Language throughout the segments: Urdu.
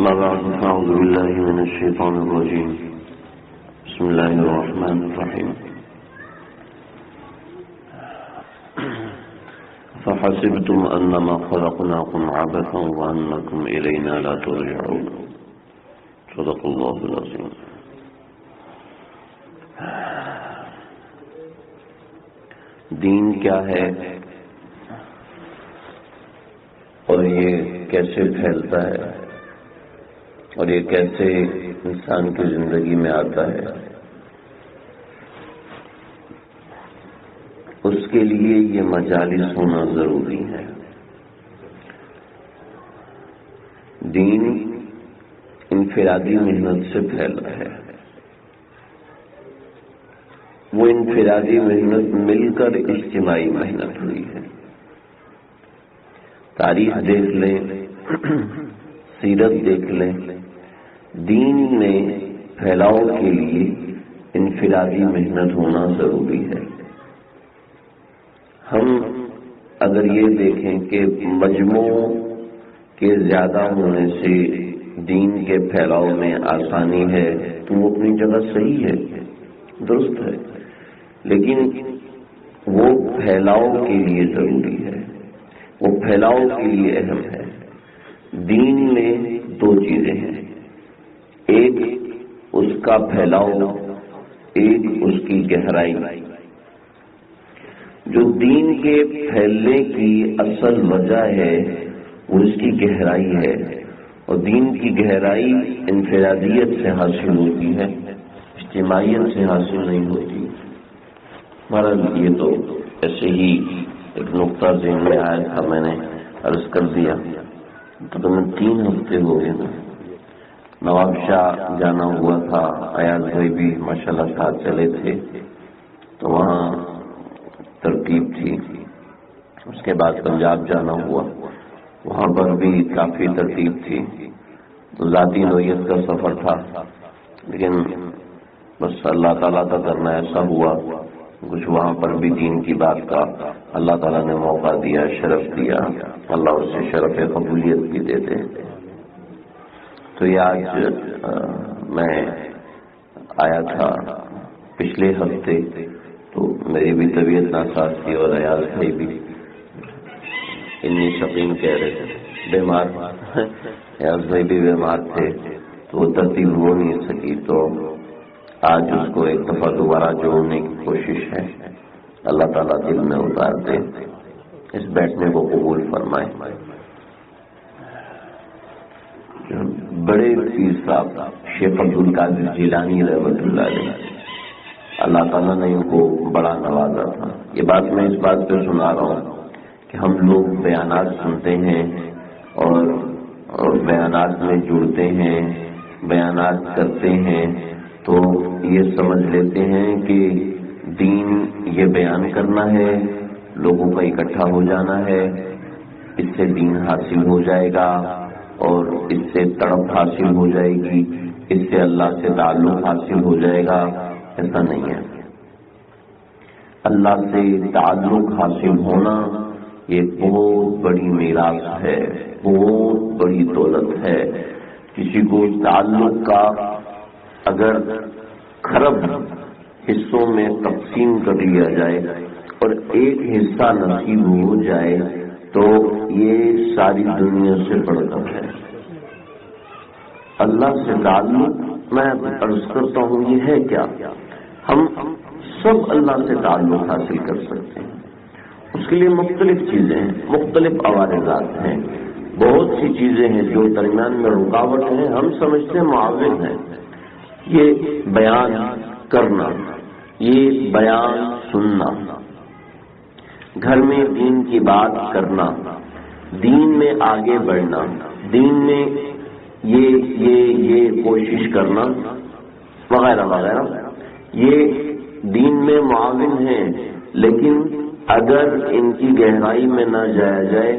أما بعد فأعوذ بالله من الشيطان الرجيم بسم الله الرحمن الرحيم فحسبتم أنما خلقناكم عبثا وأنكم إلينا لا ترجعون صدق الله العظيم. دین کیا ہے اور یہ کیسے پھیلتا ہے اور یہ کیسے انسان کی زندگی میں آتا ہے، اس کے لیے یہ مجالس ہونا ضروری ہے. دین انفرادی محنت سے پھیلا ہے. وہ انفرادی محنت مل کر اجتماعی محنت ہوئی ہے. تاریخ دیکھ لیں، سیرت دیکھ لیں، دین میں پھیلاؤ کے لیے انفرادی محنت ہونا ضروری ہے. ہم اگر یہ دیکھیں کہ مجموعوں کے زیادہ ہونے سے دین کے پھیلاؤ میں آسانی ہے تو وہ اپنی جگہ صحیح ہے، درست ہے، لیکن وہ پھیلاؤ کے لیے ضروری ہے، وہ پھیلاؤ کے لیے اہم ہے. دین میں دو چیزیں ہیں، ایک اس کا پھیلاؤ، ایک اس کی گہرائی. جو دین کے پھیلنے کی اصل وجہ ہے وہ اس کی گہرائی ہے، اور دین کی گہرائی انفرادیت سے حاصل ہوتی ہے، اجتماعیت سے حاصل نہیں ہوتی. مہاراج یہ تو ایسے ہی ایک نقطہ ذہن میں آیا تھا، میں نے عرض کر دیا. تقریباً 3 ہفتے ہو گئے نا، نواب شاہ جانا ہوا تھا، ایاز بھائی بھی ماشاءاللہ ساتھ چلے تھے، تو وہاں ترتیب تھی. اس کے بعد پنجاب جانا ہوا، وہاں پر بھی کافی ترتیب تھی. تو ذاتی نوعیت کا سفر تھا، لیکن بس اللہ تعالیٰ کا کرنا ایسا ہوا، کچھ وہاں پر بھی دین کی بات کا اللہ تعالیٰ نے موقع دیا، شرف دیا. اللہ اس سے شرف قبولیت بھی دیتے. تو یہ آج میں آیا تھا پچھلے ہفتے، تو میری بھی طبیعت ناساز تھی اور ایاز بھائی بھی انی شقیم کہہ رہے تھے، بیمار. ایاز بھائی بھی بیمار تھے، تو وہ ترتیب ہو نہیں سکی. تو آج اس کو ایک دفعہ دوبارہ جوڑنے کی کوشش ہے. اللہ تعالیٰ دل میں اتار دے، اس بیٹھنے کو قبول فرمائے. بڑے پیر صاحب شیخ عبدالقادر جیلانی رحمۃ اللہ علیہ، اللہ تعالیٰ نے ان کو بڑا نوازا تھا. یہ بات میں اس بات پہ سنا رہا ہوں کہ ہم لوگ بیانات سنتے ہیں اور بیانات میں جڑتے ہیں، بیانات کرتے ہیں، تو یہ سمجھ لیتے ہیں کہ دین یہ بیان کرنا ہے، لوگوں کا اکٹھا ہو جانا ہے، اس سے دین حاصل ہو جائے گا اور اس سے تڑپ حاصل ہو جائے گی، اس سے اللہ سے تعلق حاصل ہو جائے گا. ایسا نہیں ہے. اللہ سے تعلق حاصل ہونا یہ بہت بڑی میراث ہے، بہت بڑی دولت ہے. کسی کو تعلق کا اگر کھرب حصوں میں تقسیم کر لیا جائے اور ایک حصہ نصیب ہو جائے تو یہ ساری دنیا سے بڑھ کر ہے. اللہ سے تعلق میں عرض کرتا ہوں یہ ہے کیا؟ ہم سب اللہ سے تعلق حاصل کر سکتے ہیں. اس کے لیے مختلف چیزیں ہیں، مختلف عوارضات ہیں، بہت سی چیزیں ہیں جو درمیان میں رکاوٹ ہیں، ہم سمجھتے ہیں معاون ہیں. یہ بیان کرنا، یہ بیان سننا، گھر میں دین کی بات کرنا، دین میں آگے بڑھنا، دین میں یہ کوشش کرنا وغیرہ وغیرہ، یہ دین میں معاون ہیں. لیکن اگر ان کی گہرائی میں نہ جایا جائے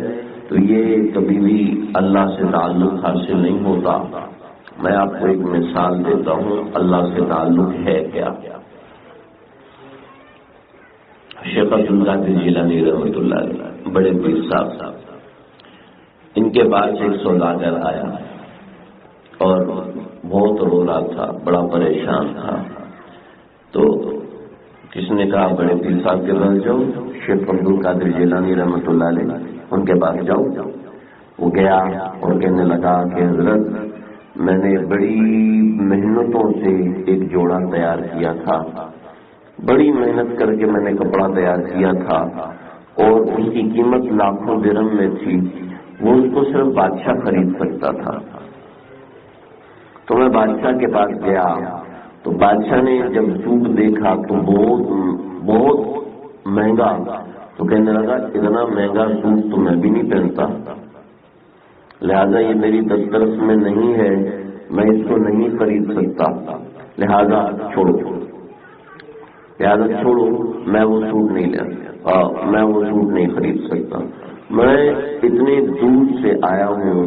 تو یہ کبھی بھی اللہ سے تعلق حاصل نہیں ہوتا. میں آپ کو ایک مثال دیتا ہوں، اللہ سے تعلق ہے کیا. شیخ عبدالقادر جیلانی رحمۃ اللہ علیہ بڑے پیر صاحب، ان کے پاس ایک سوداگر آیا. اور بہت رو رہا تھا، بڑا پریشان تھا۔ تو کس نے کہا بڑے پیر صاحب کے پاس جاؤ، شیخ عبد القادر جیلانی رحمۃ اللہ علیہ، ان کے پاس جاؤ۔ وہ گیا اور کہنے لگا کہ حضرت میں نے بڑی محنتوں سے ایک جوڑا تیار کیا تھا، بڑی محنت کر کے میں نے کپڑا تیار کیا تھا اور اس کی قیمت لاکھوں درہم میں تھی، وہ اس کو صرف بادشاہ خرید سکتا تھا۔ تو میں بادشاہ کے پاس گیا تو بادشاہ نے جب سوٹ دیکھا تو بہت مہنگا، تو کہنے لگا اتنا مہنگا سوٹ تو میں بھی نہیں پہنتا، لہذا یہ میری دسترس میں نہیں ہے، میں اس کو نہیں خرید سکتا، لہذا چھوڑو، میں وہ سوٹ نہیں لیا، میں وہ سوٹ نہیں خرید سکتا، میں اتنی دور سے آیا ہوں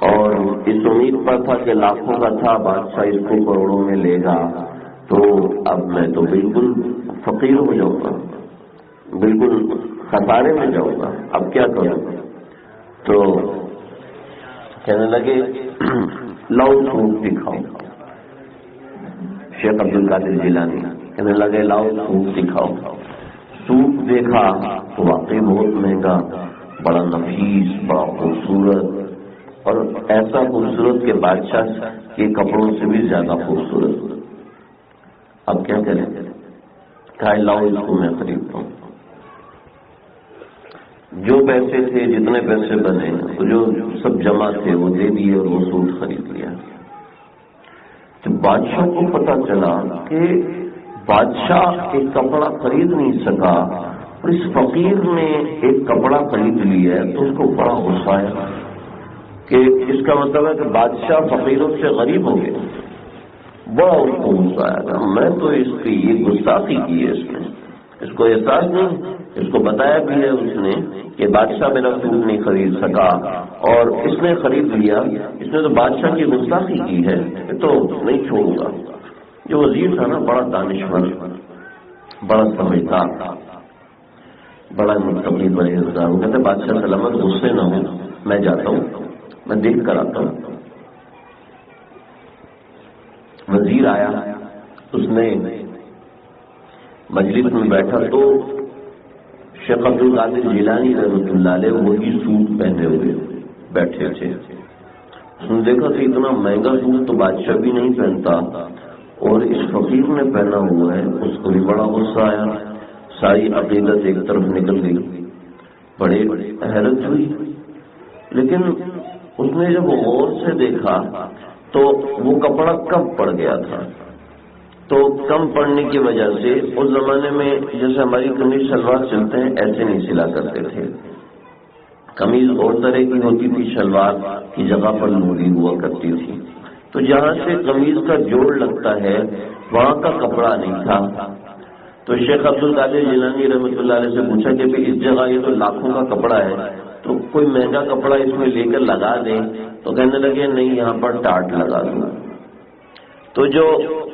اور اس امید پر تھا کہ لاکھوں کا تھا، بادشاہ اس کو کروڑوں میں لے گا، تو اب میں تو بالکل فقیر ہو جاؤں گا، بالکل خسارے میں جاؤں گا، اب کیا کروں؟ تو کہنے لگے لاؤ سوٹ دکھاؤ، شیخ عبد القادر جیلانی کہنے لگے لاؤ سوٹ دکھاؤ۔ سوٹ دیکھا تو واقعی بہت مہنگا، بڑا نفیس، بڑا خوبصورت، اور ایسا خوبصورت کہ بادشاہ کے کپڑوں سے بھی زیادہ خوبصورت۔ اب کیا کریں؟ کہا لاؤ اس کو میں خریدتا ہوں۔ جو پیسے تھے، جتنے پیسے بنے، جو سب جمع تھے وہ دے دیے اور وہ سوٹ خرید لیا۔ جب بادشاہ کو پتا چلا کہ بادشاہ ایک کپڑا خرید نہیں سکا اور اس فقیر نے ایک کپڑا خرید لیا ہے، تو اس کو بڑا غصہ آیا کہ اس کا مطلب ہے کہ بادشاہ فقیروں سے غریب ہو گئے۔ بڑا اس کو غصہ آیا تھا، میں تو اس کی یہ گستاخی کی ہے، اس کو احساس نہیں، اس کو بتایا بھی ہے اس نے کہ بادشاہ میرا سوٹ نہیں خرید سکا اور اس نے خرید لیا، اس نے تو بادشاہ کی گستاخی کی ہے، تو نہیں چھوڑوں گا۔ جو وزیر تھا نا، بڑا دانشور، بڑا سمجھدار، بڑا متقی پرہیزگار، وہ کہتے بادشاہ سلامت غصے نہ ہو، میں جاتا ہوں، میں دیکھ کر آتا ہوں۔ وزیر آیا، اس نے مجلس میں بیٹھا تو شیخ عبد القادر جیلانی رحمۃ اللہ علیہ وہی سوٹ پہنے ہوئے بیٹھے تھے۔ اس نے دیکھا کہ اتنا مہنگا سوٹ تو بادشاہ بھی نہیں پہنتا اور اس فقیر نے پہنا ہوا ہے، اس کو بھی بڑا غصہ آیا، ساری عقیدت ایک طرف نکل گئی، بڑے حیرت ہوئی۔ لیکن اس نے جب غور سے دیکھا تو وہ کپڑا کم پڑ گیا تھا، تو کم پڑنے کی وجہ سے اس زمانے میں جیسے ہماری قمیض شلوار چلتے ہیں ایسے نہیں سلا کرتے تھے، قمیض اور طرح کی ہوتی تھی، شلوار کی جگہ پر لوری ہوا کرتی تھی، تو جہاں سے قمیض کا جوڑ لگتا ہے وہاں کا کپڑا نہیں تھا۔ تو شیخ عبد القادر جیلانی رحمۃ اللہ علیہ سے پوچھا کہ اس جگہ یہ تو لاکھوں کا کپڑا ہے، تو کوئی مہنگا کپڑا اس میں لے کر لگا دیں، تو کہنے لگے نہیں، یہاں پر ٹاٹ لگا دوں۔ تو جو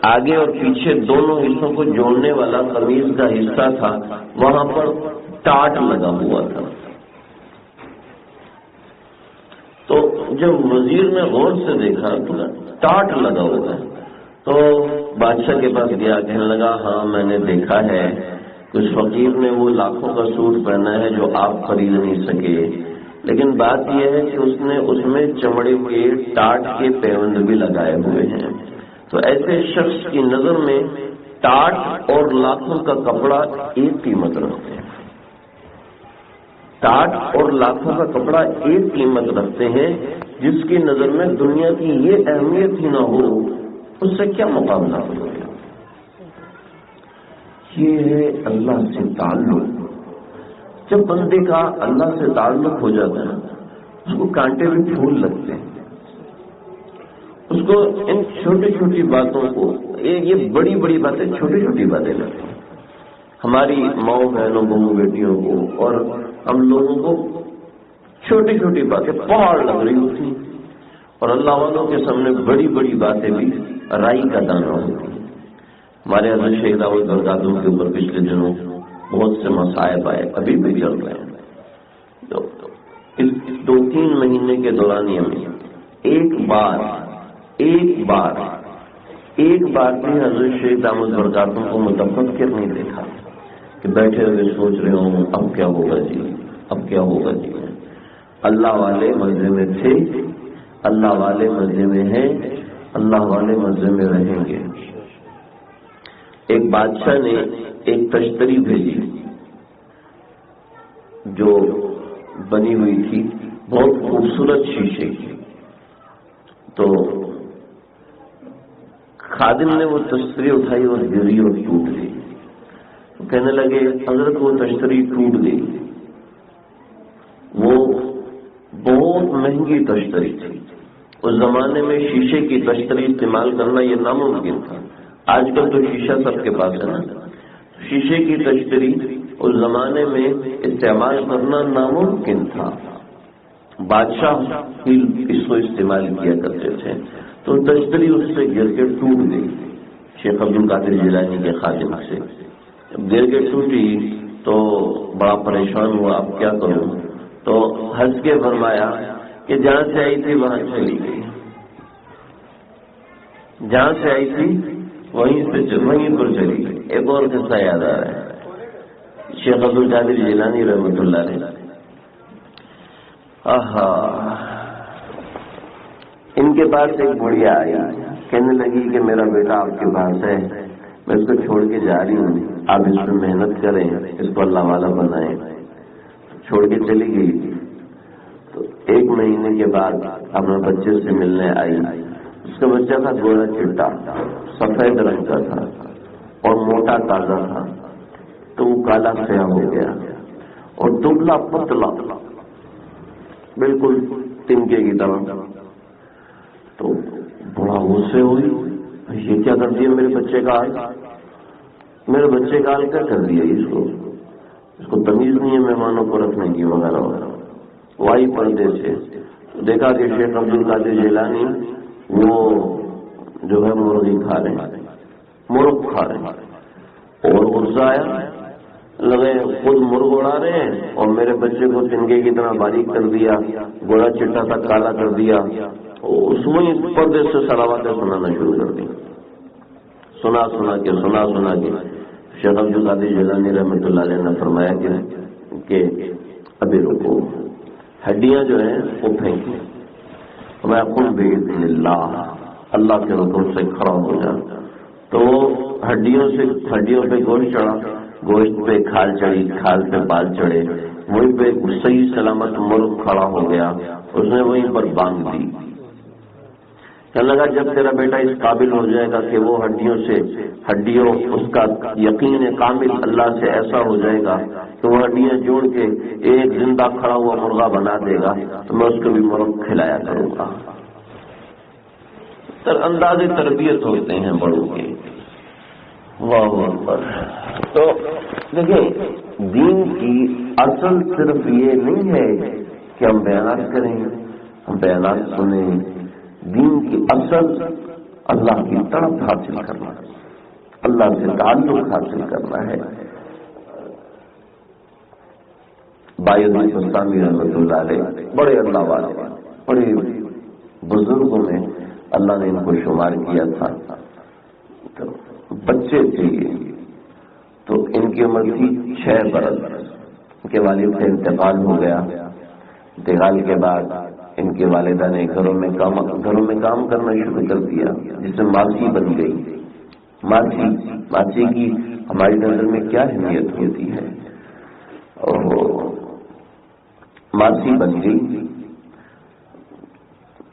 آگے اور پیچھے دونوں حصوں کو جوڑنے والا قمیض کا حصہ تھا وہاں پر ٹاٹ لگا ہوا تھا۔ تو جب وزیر نے غور سے دیکھا تو ٹاٹ لگا ہوا ہے، تو بادشاہ کے پاس گیا، کہنے لگا ہاں میں نے دیکھا ہے، کچھ فقیر نے وہ لاکھوں کا سوٹ پہنا ہے جو آپ خرید نہیں سکے، لیکن بات یہ ہے کہ اس نے اس میں چمڑے کے ٹاٹ کے پیوند بھی لگائے ہوئے ہیں۔ تو ایسے شخص کی نظر میں ٹاٹ اور لاکھوں کا کپڑا ایک قیمت رکھتے ہیں، ٹاٹ اور لاکھوں کا کپڑا ایک قیمت رکھتے ہیں، جس کی نظر میں دنیا کی یہ اہمیت ہی نہ ہو، اس سے کیا مقابلہ ہو۔ یہ ہے اللہ سے تعلق۔ جب بندے کا اللہ سے تعلق ہو جاتا ہے اس کو کانٹے بھی پھول لگتے ہیں، اس کو ان چھوٹی چھوٹی باتوں کو، یہ بڑی بڑی باتیں چھوٹی چھوٹی باتیں لگتی ہیں، ہماری ماؤں بہنوں بہو بیٹیوں کو اور ہم لوگوں کو چھوٹی چھوٹی باتیں پہاڑ لگ رہی ہوتی، اور اللہ والوں کے سامنے بڑی بڑی باتیں بھی رائی کا دانہ ہوتی ہیں۔ ہمارے حضرت شیخ داؤد برکاتہ کے اوپر پچھلے دنوں بہت سے مصائب آئے، ابھی بھی چل رہے ہیں۔ تو اس 2-3 مہینے کے دورانیے میں ایک بار ایک بار بھی حضرت شیخ دامت برکاتہ کو متفکر نہیں دیکھا کہ بیٹھے ہوئے سوچ رہے ہوں اب کیا ہوگا جی، اب کیا ہوگا جی۔ اللہ والے مزے میں تھے، اللہ والے مزے میں ہیں، اللہ والے مزے میں رہیں گے۔ ایک بادشاہ نے ایک تشتری بھیجی جو بنی ہوئی تھی بہت خوبصورت شیشے کی، تو خادم نے وہ تشتری اٹھائی اور گری اور ٹوٹ گئی۔ کہنے لگے حضرت وہ تشتری ٹوٹ گئی، وہ بہت مہنگی تشتری تھی، اس زمانے میں شیشے کی تشتری استعمال کرنا یہ ناممکن تھا۔ آج کل تو شیشہ سب کے پاس ہے نا، شیشے کی تشتری اس زمانے میں استعمال کرنا ناممکن تھا، بادشاہ ہی اس کو استعمال کیا کرتے تھے۔ تو تشتری اس سے گر کے ٹوٹ گئی شیخ عبد القادر جیلانی کے خادم سے۔ جب گر کے ٹوٹی تو بڑا پریشان ہوا، اب کیا کروں؟ تو ہنس کے فرمایا کہ جہاں سے آئی تھی وہاں چلی گئی، جہاں سے آئی تھی وہیں پر چلی گئی۔ ایک اور قصہ یاد آ رہا ہے، شیخ عبد القادر جیلانی رحمۃ اللہ علیہ، ان کے پاس ایک بڑھیا آئی، کہنے لگی کہ میرا بیٹا آپ کے پاس ہے، میں اس کو چھوڑ کے جا رہی ہوں، آپ اس میں محنت کریں، اس کو اللہ والا بنائیں۔ چھوڑ کے چلی گئی، تو ایک مہینے کے بعد اپنے بچے سے ملنے آئی۔ اس کا بچہ تھا گورا چٹا، سفید رنگ کا تھا اور موٹا تازہ تھا، تو وہ کالا سیاہ ہو گیا اور دبلا پتلا بالکل تنکے کی طرح۔ تو بڑا غصے ہوئی، یہ کیا کر دیا میرے بچے کا حال، میرے بچے کا حال کیا کر دیا، اس کو تمیز نہیں ہے مہمانوں کو رکھنے کی وغیرہ وغیرہ۔ وائی پردے سے دیکھا کہ شیخ عبد القادر جیلانی وہ جو ہے مرغی کھا رہے ہیں، مرغ کھا رہے ہیں، اور غصہ آیا، لگے خود مرغ اڑا رہے ہیں اور میرے بچے کو تنکے کی طرح باریک کر دیا، گوڑا چٹا تھا کالا کر دیا۔ اس میں پردے سے سلاواتیں سنانا شروع کر دی، سنا کے شیخ عبد القادر جیلانی رحمۃ اللہ علیہ نے فرمایا کہ ابھی رکو، ہڈیاں جو ہیں وہ پھینکی، میں قل باذن اللہ کے حکم سے کھڑا ہو جا۔ تو ہڈیوں پہ گوشت چڑھا، گوشت پہ کھال چڑھی، کھال پہ بال چڑھے، وہیں پہ صحیح سلامت مرغ کھڑا ہو گیا، اس نے وہیں پر باندھ دی۔ کہنے لگا جب تیرا بیٹا اس قابل ہو جائے گا کہ وہ ہڈیوں اس کا یقین کامل اللہ سے ایسا ہو جائے گا کہ وہ ہڈیاں جوڑ کے ایک زندہ کھڑا ہوا مرغا بنا دے گا، تو میں اس کو بھی مرغ کھلایا کروں گا۔ انداز تربیت ہوتے ہیں بڑوں کے، واہ اکبر۔ تو دیکھیں، دین کی اصل صرف یہ نہیں ہے کہ ہم بیانات کریں، ہم بیانات سنیں، دین کی اصل اللہ کی طرف حاصل کرنا، اللہ سے تعلق حاصل کرنا ہے۔ باید بستانی رحمۃ اللہ علیہ بڑے اللہ والے، بڑے بزرگوں میں اللہ نے ان کو شمار کیا تھا۔ تو بچے تھے تو ان کی عمر تھی 6 برس، ان کے والد سے انتقال ہو گیا۔ انتقال کے بعد ان کے والدہ نے گھروں میں کام کرنا شروع کر دیا، جس میں ماسی بن گئی۔ ماسی کی ہماری نظر میں کیا اہمیت ہوتی ہے، اور ماسی بن گئی۔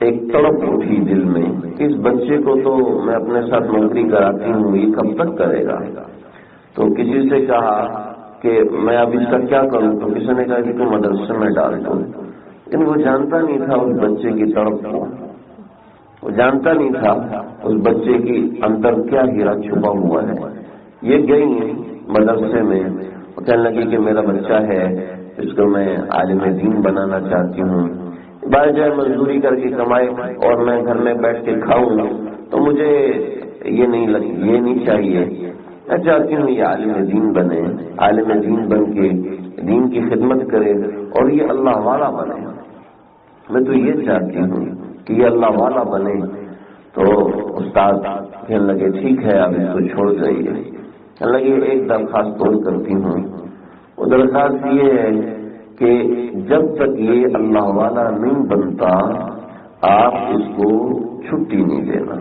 ایک تڑپ اٹھی دل میں، اس بچے کو تو میں اپنے ساتھ نوکری کراتی ہوں، یہ کب تک کرے گا؟ تو کسی سے کہا کہ میں اب اس کا کیا کروں، تو کسی نے کہا کہ تم مدرسے میں ڈال دو۔ لیکن وہ جانتا نہیں تھا اس بچے کی تڑپ کو، وہ جانتا نہیں تھا اس بچے کی اندر کیا ہیرا چھپا ہوا ہے۔ یہ گئی مدرسے میں، وہ کہنے لگی کہ میرا بچہ ہے، اس کو میں عالم دین بنانا چاہتی ہوں، باہر جائے مزدوری کر کے کمائے اور میں گھر میں بیٹھ کے کھاؤں، تو مجھے یہ نہیں چاہیے، میں چاہتی ہوں یہ عالم دین بنے، عالم دین بن کے دین کی خدمت کرے اور یہ اللہ والا بنے، میں تو یہ چاہتی ہوں کہ یہ اللہ والا بنے۔ تو استاد کہنے لگے ٹھیک ہے اب اس کو چھوڑ جائیے. کہنے لگے ایک درخواست اور کرتی ہوں. وہ درخواست یہ ہے کہ جب تک یہ اللہ والا نہیں بنتا آپ اس کو چھٹی نہیں دینا.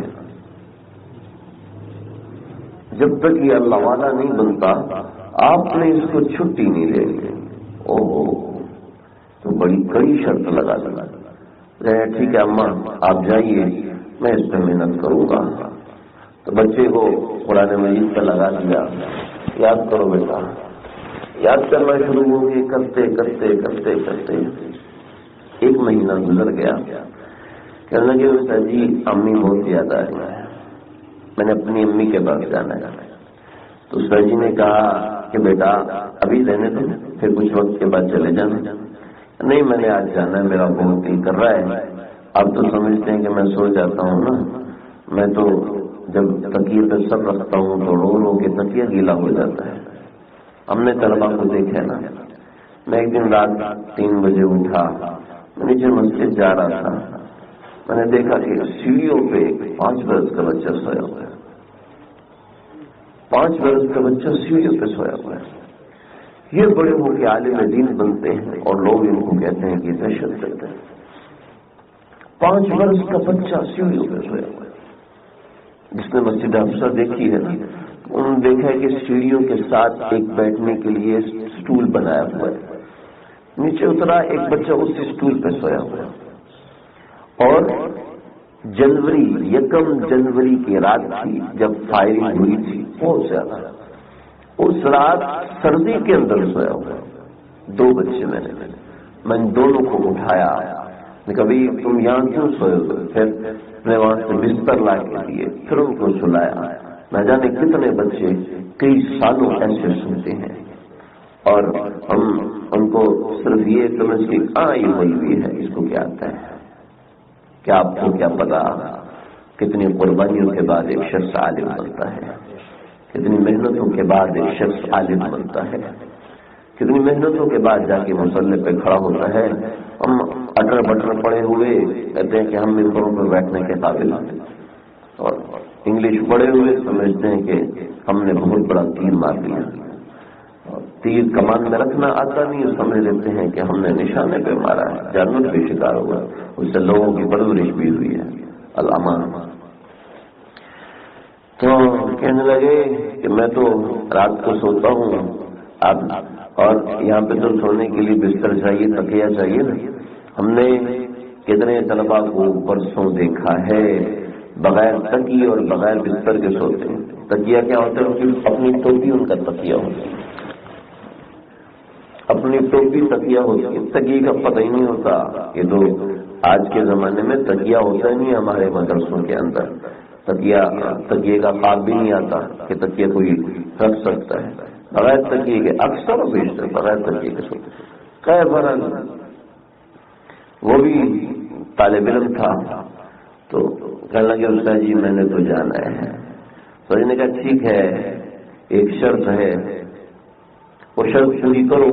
جب تک یہ اللہ والا نہیں بنتا آپ نے اس کو چھٹی نہیں دینی. تو بڑی کڑی شرط لگا دینا. ٹھیک ہے اماں آپ جائیے میں اس پہ محنت کروں گا. تو بچے کو قرآن مجید پہ لگا دیا. یاد کرو بیٹا. یاد کرنا شروع ہو گئی. کرتے کرتے کرتے کرتے 1 مہینہ گزر گیا. کہنے لگے استاد جی امی بہت یاد آ رہی ہے میں نے اپنی امی کے پاس جانا ہے. تو استاد جی نے کہا کہ بیٹا ابھی رہنے دو پھر کچھ وقت کے بعد چلے جانا. نہیں میں نے آج جانا ہے میرا بہت دل کر رہا ہے. اب تو سمجھتے ہیں کہ میں سو جاتا ہوں نا. میں تو جب تکیے پہ سر رکھتا ہوں تو رو رو کے تکیہ گیلا ہو جاتا ہے. ہم نے طلبا کو دیکھا نا. میں ایک دن رات 3 بجے اٹھا. میں نیچے مسجد جا رہا تھا. میں نے دیکھا کہ سیڑھیوں پہ 5 برس کا بچہ سویا ہوا ہے. 5 برس کا بچہ سیڑھیوں پہ سویا ہوا ہے. یہ بڑے ہو کے عالم دین بنتے ہیں اور لوگ ان کو کہتے ہیں کہ دہشت گرد ہے. 5 برس کا بچہ سیڑھیوں پہ سویا ہوا ہے. جس نے مسجد حفصہ دیکھی ہے انہوں نے دیکھا ہے کہ سیڑھیوں کے ساتھ ایک بیٹھنے کے لیے سٹول بنایا ہوا ہے. نیچے اترا ایک بچہ اس سٹول پہ سویا ہوا ہے. اور 1 جنوری کی رات تھی جب فائرنگ ہوئی تھی بہت زیادہ. اس رات سردی کے اندر سویا ہوا. 2 بچے میں نے دونوں کو اٹھایا. کبھی تم یہاں کیوں سوئے ہوئے. پھر میں وہاں سے بستر لا کے دیے پھر ان کو سلایا. نہ جانے کتنے بچے کئی سالوں ایسے سنتے ہیں اور ہم ان کو صرف یہ سمجھ کے یہ مولوی ہے اس کو کیا آتا ہے. کیا آپ کو کیا پتا کتنی قربانیوں کے بعد ایک شخص عالم بنتا ہے. کتنی محنتوں کے بعد ایک شخص عالم بنتا ہے. کتنی محنتوں کے بعد جا کے مصلی پہ کھڑا ہوتا ہے. ہم اٹر بٹر پڑے ہوئے کہتے ہیں کہ ہم ممبروں پہ بیٹھنے کے قابل ہیں اور انگلش پڑھے ہوئے سمجھتے ہیں کہ ہم نے بہت بڑا تیر مار دیا. تیر کمان میں رکھنا آتا نہیں سمجھ لیتے ہیں کہ ہم نے نشانے پہ مارا ہے. جانور بھی شکار ہوا اس سے لوگوں کی پرورش بھی ہوئی ہے. الامان. تو کہنے لگے کہ میں تو رات کو سوتا ہوں آپ اور یہاں پہ تو سونے کے لیے بستر چاہیے تکیہ چاہیے نا. ہم نے کتنے طلبا کو برسوں دیکھا ہے بغیر تکیے اور بغیر بستر کے سوتے ہیں. تکیہ کیا ہوتا ہے ان کی اپنی ٹوپی ان کا تکیہ ہوتا ہے. اپنی ٹوپی تکیہ ہوتی ہے. تکیے کا پتہ ہی نہیں ہوتا. یہ تو آج کے زمانے میں تکیہ ہوتا ہی نہیں ہمارے مدرسوں کے اندر. تکیے کا خواب بھی نہیں آتا کہ تکیہ کوئی رکھ سکتا ہے. بغیر تکیے کے اکثر بیشتر بغیر تکیے کے سوتے. کہہ بھرا وہ بھی طالب علم تھا تو کہنے لگے استاد جی میں نے تو جانا ہے. تو نے کہا ٹھیک ہے ایک شرط ہے وہ شرط پوری کرو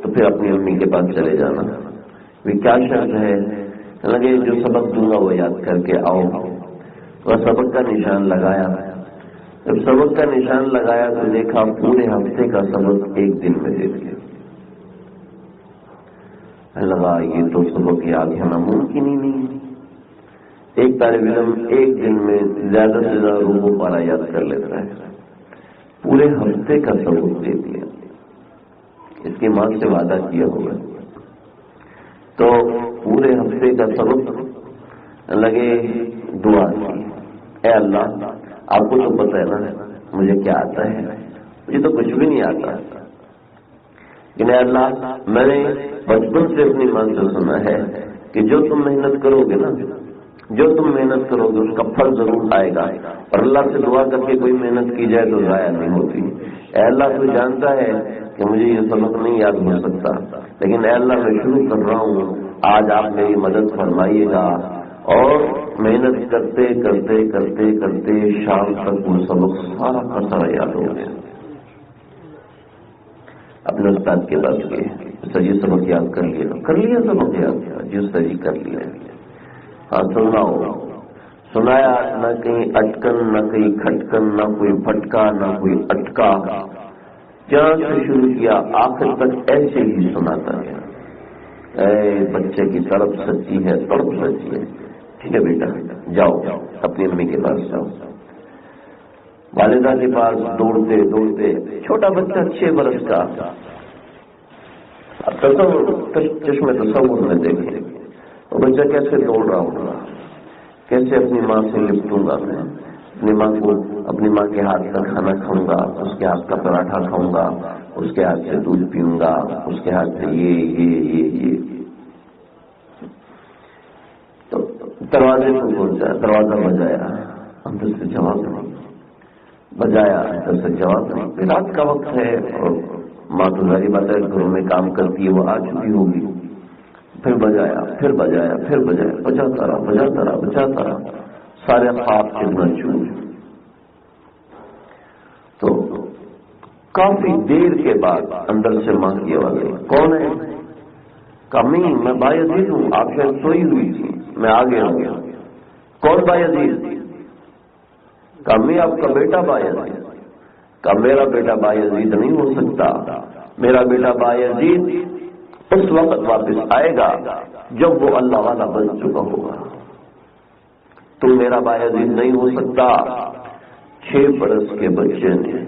تو پھر اپنی امی کے پاس چلے جانا. کیا شرط ہے. کہنے لگے جو سبق دوں گا وہ یاد کر کے آؤ. وہ سبق کا نشان لگایا. جب سبق کا نشان لگایا تو دیکھا پورے ہفتے کا سبق ایک دن میں دے دیا. لگا یہ تو سبق یاد ہونا ممکن ہی نہیں. ایک طالب علم ایک دن میں زیادہ سے زیادہ رکوع پارا یاد کر لیتا ہے. پورے ہفتے کا سبق دے دیا. اس کی ماں سے وعدہ کیا ہوگا تو پورے ہفتے کا سبق لگے دعا کی. اے اللہ آپ کو تو پتہ ہے نا مجھے کیا آتا ہے. مجھے تو کچھ بھی نہیں آتا لیکن اے اللہ میں نے بچپن سے اپنی ماں سے سنا ہے کہ جو تم محنت کرو گے نا جو تم محنت کرو گے اس کا پھل ضرور آئے گا. اور اللہ سے دعا کر کے کوئی محنت کی جائے تو ضائع نہیں ہوتی. اے اللہ تو جانتا ہے کہ مجھے یہ سبق نہیں یاد ہو سکتا لیکن اے اللہ میں شروع کر رہا ہوں آج آپ میری مدد فرمائیے گا. اور محنت کرتے کرتے کرتے کرتے شام تک وہ سبق سارا کا سارا یاد ہو گیا. اپنے استاد کے پاس گئے. استاد جی سبق یاد کر لیا سبق یاد کیا. جی استاد جی کر لیا. ہاں سنایا نہ کہیں اٹکن نہ کہیں کھٹکن، نہ کوئی پھٹکا نہ کوئی اٹکا، جہاں سے شروع کیا آخر تک ایسے ہی سناتا گیا۔ اے بچے کی طرف سچی ہے، طرف سچی ہے، ٹھیک ہے بیٹا جاؤ اپنی امی کے پاس جاؤ۔ والدہ کے پاس دوڑتے دوڑتے، چھوٹا بچہ 6 برس کا، اب چشم تصور میں دیکھیں وہ بچہ کیسے دوڑ رہا ہوگا، کیسے اپنی ماں سے لپٹوں گا میں، اپنی ماں کو، اپنی ماں کے ہاتھ کا کھانا کھاؤں گا، اس کے ہاتھ کا پراٹھا کھاؤں گا، اس کے ہاتھ سے دودھ پیوں گا، اس کے ہاتھ سے یہ تو دروازے کو پہنچا، دروازہ بجایا، اندر سے جواب نہیں، بجایا اندر سے جواب نہیں۔ رات کا وقت ہے اور ماں تو ظاہر بات ہے گھروں میں کام کرتی ہے، وہ آ چکی ہوگی۔ پھر بجایا، پھر بجایا، پھر بجایا، بجاتا رہا بجاتا رہا بجاتا رہا، سارے خواب کتنا چور۔ تو کافی دیر کے بعد اندر سے ماں کی آواز آئی، کون ہے؟ کمی میں بایزید ہوں، آپ شاید سوئی ہوئی تھی، میں آ گیا ہوں۔ کون بایزید؟ کمی آپ کا بیٹا بایزید۔ کہ میرا بیٹا بایزید نہیں ہو سکتا، میرا بیٹا بایزید اس وقت واپس آئے گا جب وہ اللہ والا بن چکا ہوگا، تم میرا بایزید نہیں ہو سکتا۔ 6 برس کے بچے نے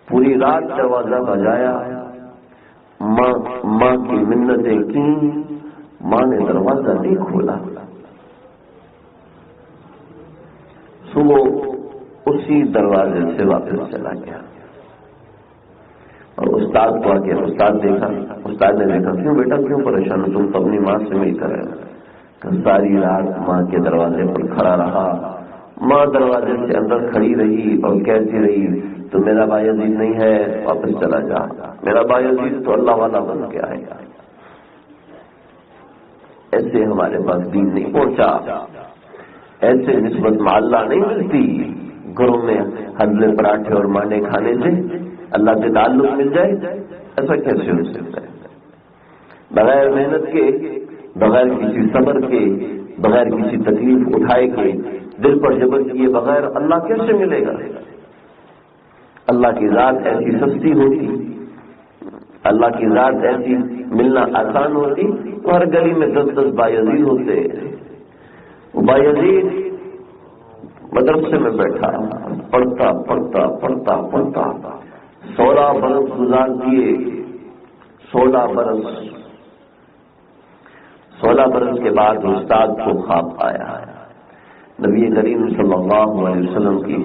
پوری رات دروازہ بجایا، ماں کی منتیں کی، ماں نے دروازہ نہیں کھولا۔ صبح اسی دروازے سے واپس چلا گیا اور استاد کو آ کے استاد نے دیکھا، کیوں بیٹا کیوں پریشان ہو، تم تو اپنی ماں سے مل کر آئے۔ ساری رات ماں کے دروازے پر کھڑا رہا، ماں دروازے سے اندر کھڑی رہی اور کہتی رہی تو میرا بایزید نہیں ہے، واپس چلا جا، میرا بایزید تو اللہ والا بن کے آئے گا۔ ایسے ہمارے پاس دین نہیں پہنچا، ایسے نسبت معلّہ نہیں ملتی۔ گھروں میں حلوے پراٹھے اور مانڈے کھانے سے اللہ سے تعلق مل جائے، ایسا کیسے ہو سکتا ہے؟ بغیر محنت کے، بغیر کسی صبر کے، بغیر کسی تکلیف اٹھائے کے، دل پر جبر کیے بغیر اللہ کیسے ملے گا؟ اللہ کی ذات ایسی سستی ہوتی، اللہ کی ذات ایسی ملنا آسان ہوتی تو ہر گلی میں 10 بایزید ہوتے۔ وہ بایزید مدرسے میں بیٹھا پڑھتا پڑھتا پڑھتا پڑھتا 16 برس گزار دیے۔ 16 برس کے بعد استاد کو خواب آیا، نبی کریم صلی اللہ علیہ وسلم کی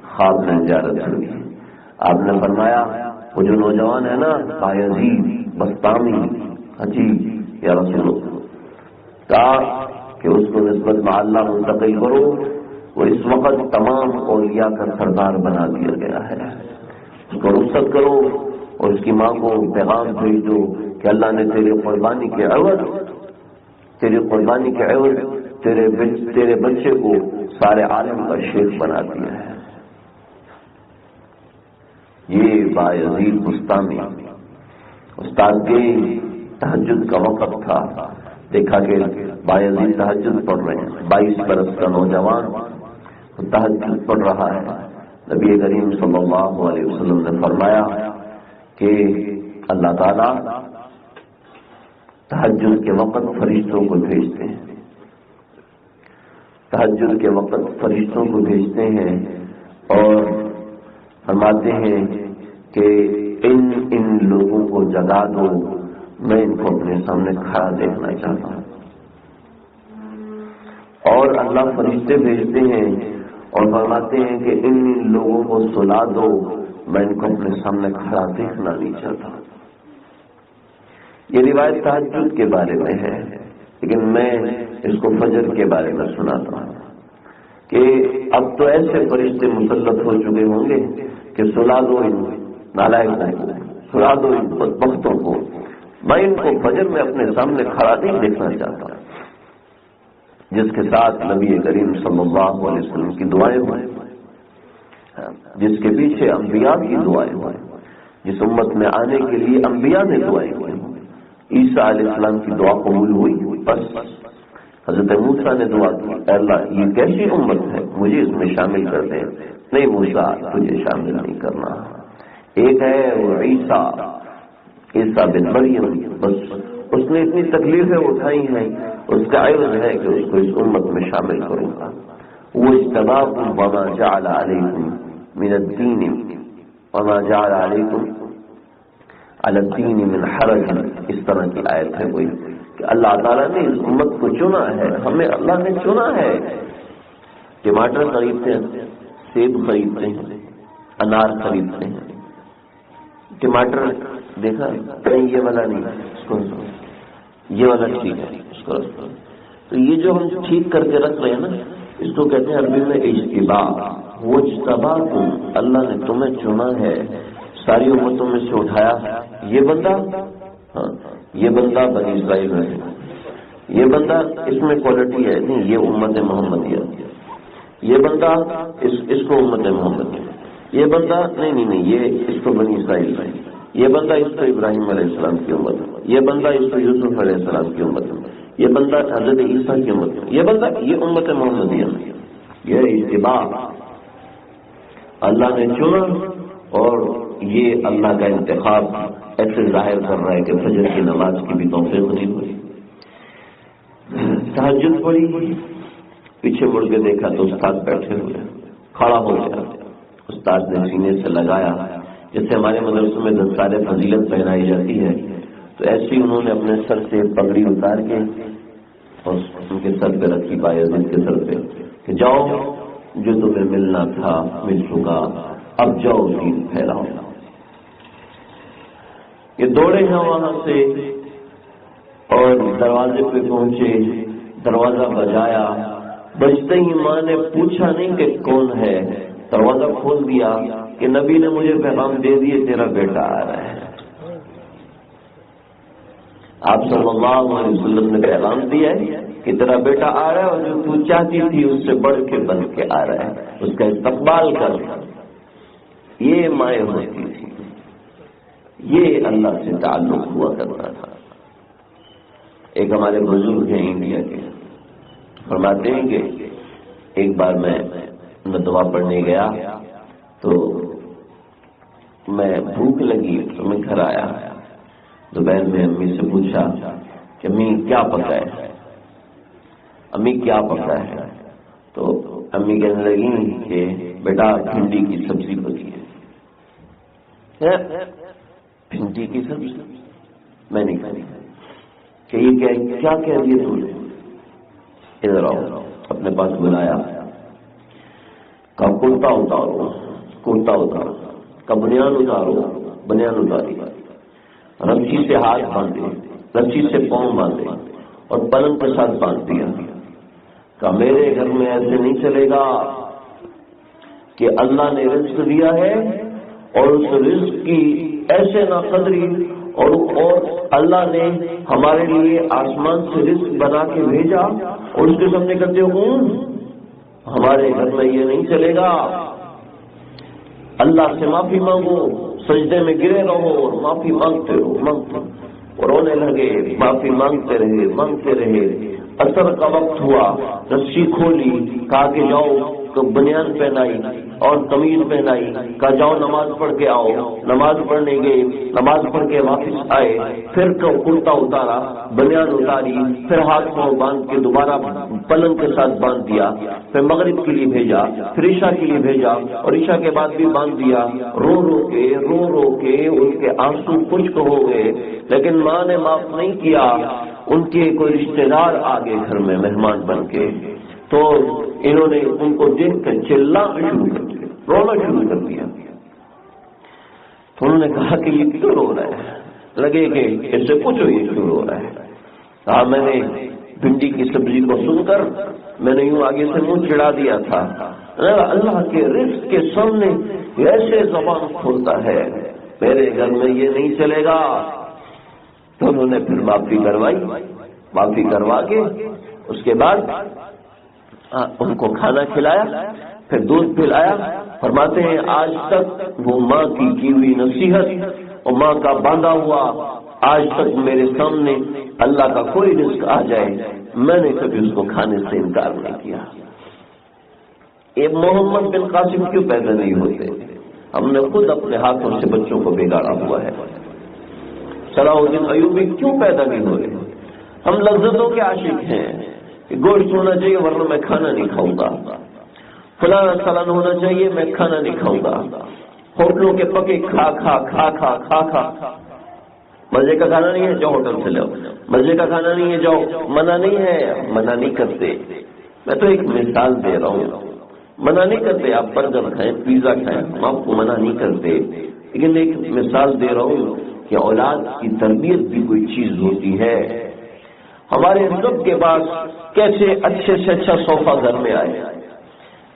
خواب میں زیارت ہوئی۔ آپ نے فرمایا وہ جو نوجوان ہے نا بایزید بسطامی، حجی یا رسول اللہ، کہا کہ اس کو نسبت میں اللہ منتقل کرو، وہ اس وقت تمام اولیاء کا سردار بنا دیا گیا ہے، اس کو رخصت کرو اور اس کی ماں کو پیغام بھیج دو کہ اللہ نے تیری قربانی کے عوض تیرے بچے کو سارے عالم کا شیخ بنا دیا ہے۔ یہ بایزید بسطامی استاد کے تہجد کا وقت تھا، دیکھا کہ بایزید تہجد پڑھ رہے ہیں، 22 برس کا نوجوان تہجد پڑھ رہا ہے۔ نبی کریم صلی اللہ علیہ وسلم نے فرمایا کہ اللہ تعالیٰ تہجد کے وقت فرشتوں کو بھیجتے ہیں، تہجد کے وقت فرشتوں کو بھیجتے ہیں اور فرماتے ہیں کہ ان لوگوں کو جگا دو، میں ان کو اپنے سامنے کھڑا دیکھنا چاہتا ہوں۔ اور اللہ فرشتے بھیجتے ہیں اور فرماتے ہیں کہ ان لوگوں کو سلا دو، میں ان کو اپنے سامنے کھڑا دیکھنا نہیں چاہتا۔ یہ روایت تہجد کے بارے میں ہے، لیکن میں اس کو فجر کے بارے میں سناتا ہوں کہ اب تو ایسے فرشتے مسلط ہو چکے ہوں گے کہ سلا دو ان نالائقوں کو، سلا دو ان بدبختوں کو، میں ان کو فجر میں اپنے سامنے کھڑا نہیں دیکھنا چاہتا، جس کے ساتھ نبی کریم صلی اللہ علیہ وسلم کی دعائیں ہوئیں، جس کے پیچھے انبیاء کی دعائیں ہوئیں، جس امت میں آنے کے لیے انبیاء نے دعائیں ہوئیں، عیسیٰ علیہ السلام کی دعا قبول ہوئی، بس حضرت موسیٰ نے دعا کی، اے اللہ یہ کیسی امت ہے، مجھے اس میں شامل کر دے۔ نہیں موسیٰ تجھے شامل نہیں کرنا۔ ایک ہے وہ عیسیٰ بن مریم، بس اس نے اتنی تکلیفیں اٹھائی ہیں، اس کا عوض ہے کہ اس کو اس امت میں شامل کروں گا۔ وہ اجتباکم وما جعل علیکم من الدین وما جعل علیکم علی الدین من حرج، اس طرح کی آیت ہے کوئی کہ اللہ تعالیٰ نے اس امت کو چنا ہے، ہمیں اللہ نے چنا ہے۔ ٹماٹر خریدتے ہیں، سیب خریدتے ہیں، انار خریدتے ہیں، ٹماٹر دیکھا کہیں یہ والا نہیں، اس کو یہ والا ٹھیک ہے، اس کو رکھو۔ تو یہ جو ہم ٹھیک کر کے رکھ رہے ہیں نا، اس کو کہتے ہیں عربی میں اجتباء۔ وہ اجتباکم، اللہ نے تمہیں چنا ہے، ساری امتوں میں سے اٹھایا۔ یہ بندہ، ہاں یہ بندہ بنی اسرائیل میں ہے، یہ بندہ اس میں کوالٹی ہے، نہیں یہ امت محمدیہ، یہ بندہ اس کو امت محمد، یہ بندہ نہیں یہ اس کو بنی اسرائیل میں، یہ بندہ اس کو ابراہیم علیہ السلام کی امت، یہ بندہ اس کو یوسف علیہ السلام کی امت، یہ بندہ حضرت عیسیٰ کی امت، یہ بندہ یہ امت محمدیہ میں۔ یہ اتباع اللہ نے چنا، اور یہ اللہ کا انتخاب ایسے ظاہر کر رہا ہے کہ فجر کی نماز کی بھی توفیق نہیں ہوئی۔ تہجد پڑھی، پیچھے مڑ کے دیکھا تو استاد بیٹھے ہوئے، کھڑا ہو گیا، استاد نے سینے سے لگایا، جیسے ہمارے مدرسوں میں دستار فضیلت پہنائی جاتی ہے، تو ایسے ہی انہوں نے اپنے سر سے پگڑی اتار کے اور ان کے سر پہ رکھی، بایزید کے سر پہ، کہ جاؤ جو تمہیں ملنا تھا مل چکا، اب جاؤ دین پھیلاؤ۔ یہ دوڑے ہیں وہاں سے اور دروازے پہ پہنچے، دروازہ بجایا، بجتے ہی ماں نے پوچھا نہیں کہ کون ہے، دروازہ کھول دیا کہ نبی نے مجھے پیغام دے دیے تیرا بیٹا آ رہا ہے۔ آپ صلی اللہ علیہ وسلم نے پیغام دیا ہے کہ تیرا بیٹا آ رہا ہے، اور جو تو چاہتی تھی اس سے بڑھ کے بن کے آ رہا ہے، اس کا استقبال کر۔ یہ مائیں ہوتی تھی، یہ اللہ سے تعلق ہوا کرتا تھا۔ ایک ہمارے بزرگ ہیں انڈیا کے، فرماتے ہیں کہ ایک بار میں دعا پڑھنے گیا تو میں بھوک لگی تو میں گھر آیا، دوپہر میں امی سے پوچھا کہ امی کیا پکا ہے، امی کیا پکا ہے، تو امی کہنے لگی کہ بیٹا بھنڈی کی سبزی پکی ہے۔ بھنڈی کی سبزی میں نہیں کھائی، کہ یہ کیا کہہ دیا تم نے، ادھر آؤ، اپنے پاس بلایا، کا کرتا اتارو، کرتا اتارو، کا بنیان اتارو، بنیان اتاری، رسی سے ہاتھ باندھے، رسی سے پاؤں باندھے اور پلنگ کے ساتھ باندھ دیا۔ کہ میرے گھر میں ایسے نہیں چلے گا کہ اللہ نے رزق دیا ہے اور اس رزق کی ایسے نہ قدری، اور اللہ نے ہمارے لیے آسمان سے رزق بنا کے بھیجا اور اس کے سامنے کہتے ہوں ہمارے گھر میں یہ نہیں چلے گا۔ اللہ سے معافی مانگو، سجدے میں گرے رہو اور معافی مانگتے رہو، مانگتے اور رونے لگے، معافی مانگتے رہے۔ اثر کا وقت ہوا، رسی کھولی، کہا کہ جاؤ، تو بنیان پہنائی اور قمیض پہنائی، کہا جاؤ نماز پڑھ کے آؤ، نماز پڑھنے گئے، نماز پڑھ کے واپس آئے، پھر کرتا اتارا، بنیان اتاری، پھر ہاتھ پاؤں باندھ کے دوبارہ پلنگ کے ساتھ باندھ دیا، پھر مغرب کے لیے بھیجا، پھر عشاء کے لیے بھیجا، اور عشاء کے بعد بھی باندھ دیا۔ رو رو کے ان کے آنسو خشک ہو گئے، لیکن ماں نے معاف نہیں کیا۔ ان کے کوئی رشتے دار آ گئے گھر میں مہمان بن کے، تو انہوں نے ان کو دیکھ کر چلانا شروع کر دیا، رونا شروع کر دیا۔ تو انہوں نے کہا کہ یہ کیوں رو رہا ہے، لگے کہ اس سے پوچھو یہ کیوں رو رہا ہے۔ کہا میں نے بھنڈی کی سبزی کو سن کر میں نے یوں آگے سے منہ چڑھا دیا تھا، اللہ کے رزق کے سامنے ایسے زبان کھولتا ہے، میرے گھر میں یہ نہیں چلے گا۔ تو انہوں نے پھر معافی کروائی، معافی کروا کے اس کے بعد ان کو کھانا کھلایا، پھر دودھ پلایا۔ فرماتے ہیں آج تک وہ ماں کی ہوئی نصیحت اور ماں کا باندھا ہوا، آج تک میرے سامنے اللہ کا کوئی رزق آ جائے میں نے کبھی اس کو کھانے سے انکار نہیں کیا۔ یہ محمد بن قاسم کیوں پیدا نہیں ہوتے؟ ہم نے خود اپنے ہاتھوں سے بچوں کو بگاڑا ہوا ہے۔ صلاح الدین ایوبی کیوں پیدا نہیں ہوئے؟ ہم لذتوں کے عاشق ہیں کہ گوشت ہونا چاہیے ورنہ میں کھانا نہیں کھاؤں گا، فلاں سالن ہونا چاہیے میں کھانا نہیں کھاؤں گا، ہوٹلوں کے پکے کھا کھا کھا کھا کھا کھا۔ مزے کا کھانا نہیں ہے جاؤ ہوٹل سے لاؤ، مزے کا کھانا نہیں ہے جاؤ، منع نہیں ہے، منع نہیں کرتے۔ میں تو ایک مثال دے رہا ہوں، منع نہیں کرتے آپ برگر کھائیں پیزا کھائیں، ہم آپ کو منع نہیں کرتے، لیکن ایک مثال دے رہا ہوں کہ اولاد کی تربیت بھی کوئی چیز ہوتی ہے۔ ہمارے سب کے پاس کیسے اچھے سے اچھا صوفہ گھر میں آئے،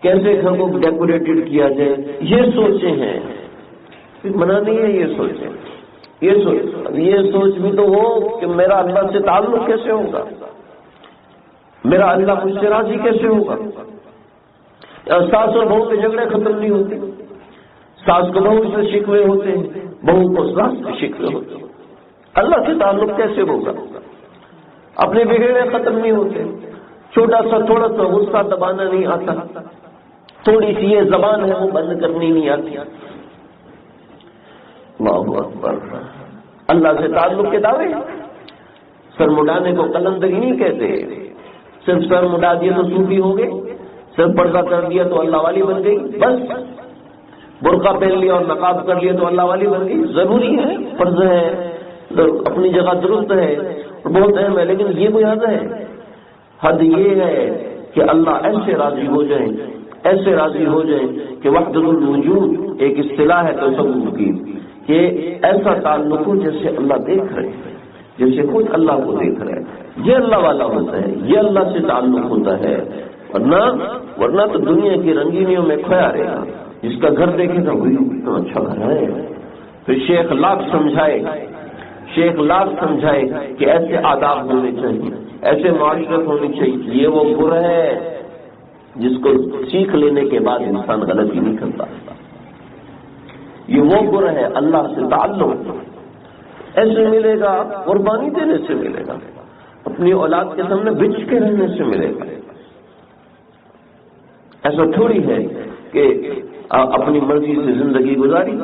کیسے گھر کو ڈیکوریٹڈ کیا جائے، یہ سوچے ہیں، منع نہیں ہے یہ سوچیں، یہ سوچ بھی تو وہ کہ میرا اللہ سے تعلق کیسے ہوگا، میرا اللہ مجھ سے راضی کیسے ہوگا۔ ساس اور بہو کے جھگڑے ختم نہیں ہوتے، ساس کو بہو سے شکوے ہوتے ہیں، بہو کو ساس سے شکوے ہوتے ہیں، اللہ سے تعلق کیسے ہوگا؟ اپنے بگڑے ختم نہیں ہوتے، چھوٹا سا تھوڑا سا غصہ دبانا نہیں آتا، تھوڑی سی یہ زبان ہے وہ بند کرنی نہیں آتی۔ اللہ اکبر، اللہ سے تعلق کے دعوے، سر مڈانے کو قلندری نہیں کہتے، صرف سر مڈا دیا تو صوفی ہو گئے، صرف پردہ کر دیا تو اللہ والی بن گئی، بس برقع پہن لیا اور نقاب کر لیا تو اللہ والی بن گئی۔ ضروری ہے، فرض ہے، اپنی جگہ درست ہے، بہت اہم ہے، لیکن یہ کوئی حد ہے؟ حد یہ ہے کہ اللہ ایسے راضی ہو جائیں، ایسے راضی ہو جائیں کہ وحدت الوجود ایک اصطلاح ہے تصوف کی، کہ ایسا تعلق ہو جیسے اللہ دیکھ رہے ہیں، جیسے خود اللہ کو دیکھ رہے ہیں، یہ اللہ والا ہوتا ہے، یہ اللہ سے تعلق ہوتا ہے۔ ورنہ تو دنیا کی رنگینیوں میں کھویا رہے گا، جس کا گھر دیکھے گا وہی اتنا اچھا گھر ہے، پھر شیخ لاکھ سمجھائے کہ ایسے آداب ہونے چاہیے، ایسے معاشرت ہونی چاہیے، یہ وہ گر ہے جس کو سیکھ لینے کے بعد انسان غلطی نہیں کرتا، یہ وہ گر ہے۔ اللہ سے تعلق ایسے ملے گا، قربانی دینے سے ملے گا، اپنی اولاد کے سامنے بچ کے رہنے سے ملے گا۔ ایسا تھوڑی ہے کہ اپنی مرضی سے زندگی گزاری،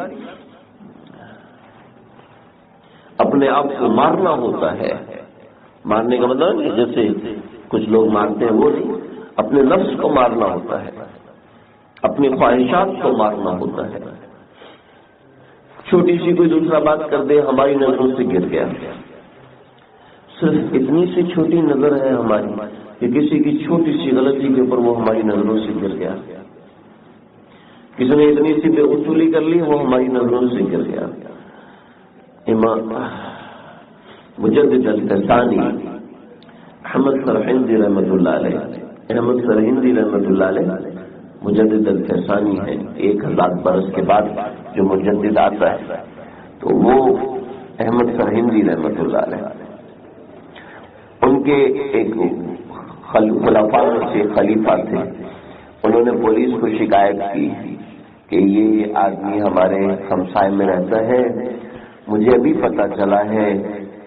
اپنے آپ کو مارنا ہوتا ہے۔ مارنے کا مطلب جیسے کچھ لوگ مارتے ہیں وہ نہیں، اپنے نفس کو مارنا ہوتا ہے، اپنی خواہشات کو مارنا ہوتا ہے۔ چھوٹی سی کوئی دوسرا بات کر دے ہماری نظروں سے گر گیا، صرف اتنی سی چھوٹی نظر ہے ہماری کہ کسی کی چھوٹی سی غلطی کے اوپر وہ ہماری نظروں سے گر گیا، کسی نے اتنی سی بے اصولی کر لی وہ ہماری نظروں سے گر گیا۔ امام مجدد الفسانی احمد سرہندی رحمۃ اللہ علیہ، احمد سرہندی رحمۃ اللہ علیہ مجدد الفسانی ہے، 1000 برس کے بعد جو مجدد آتا ہے تو وہ احمد سرہندی رحمۃ اللہ علیہ، ان کے ایک خلفاء سے خلیفہ تھے، انہوں نے پولیس کو شکایت کی کہ یہ آدمی ہمارے ہمسائے میں رہتا ہے، مجھے ابھی پتہ چلا ہے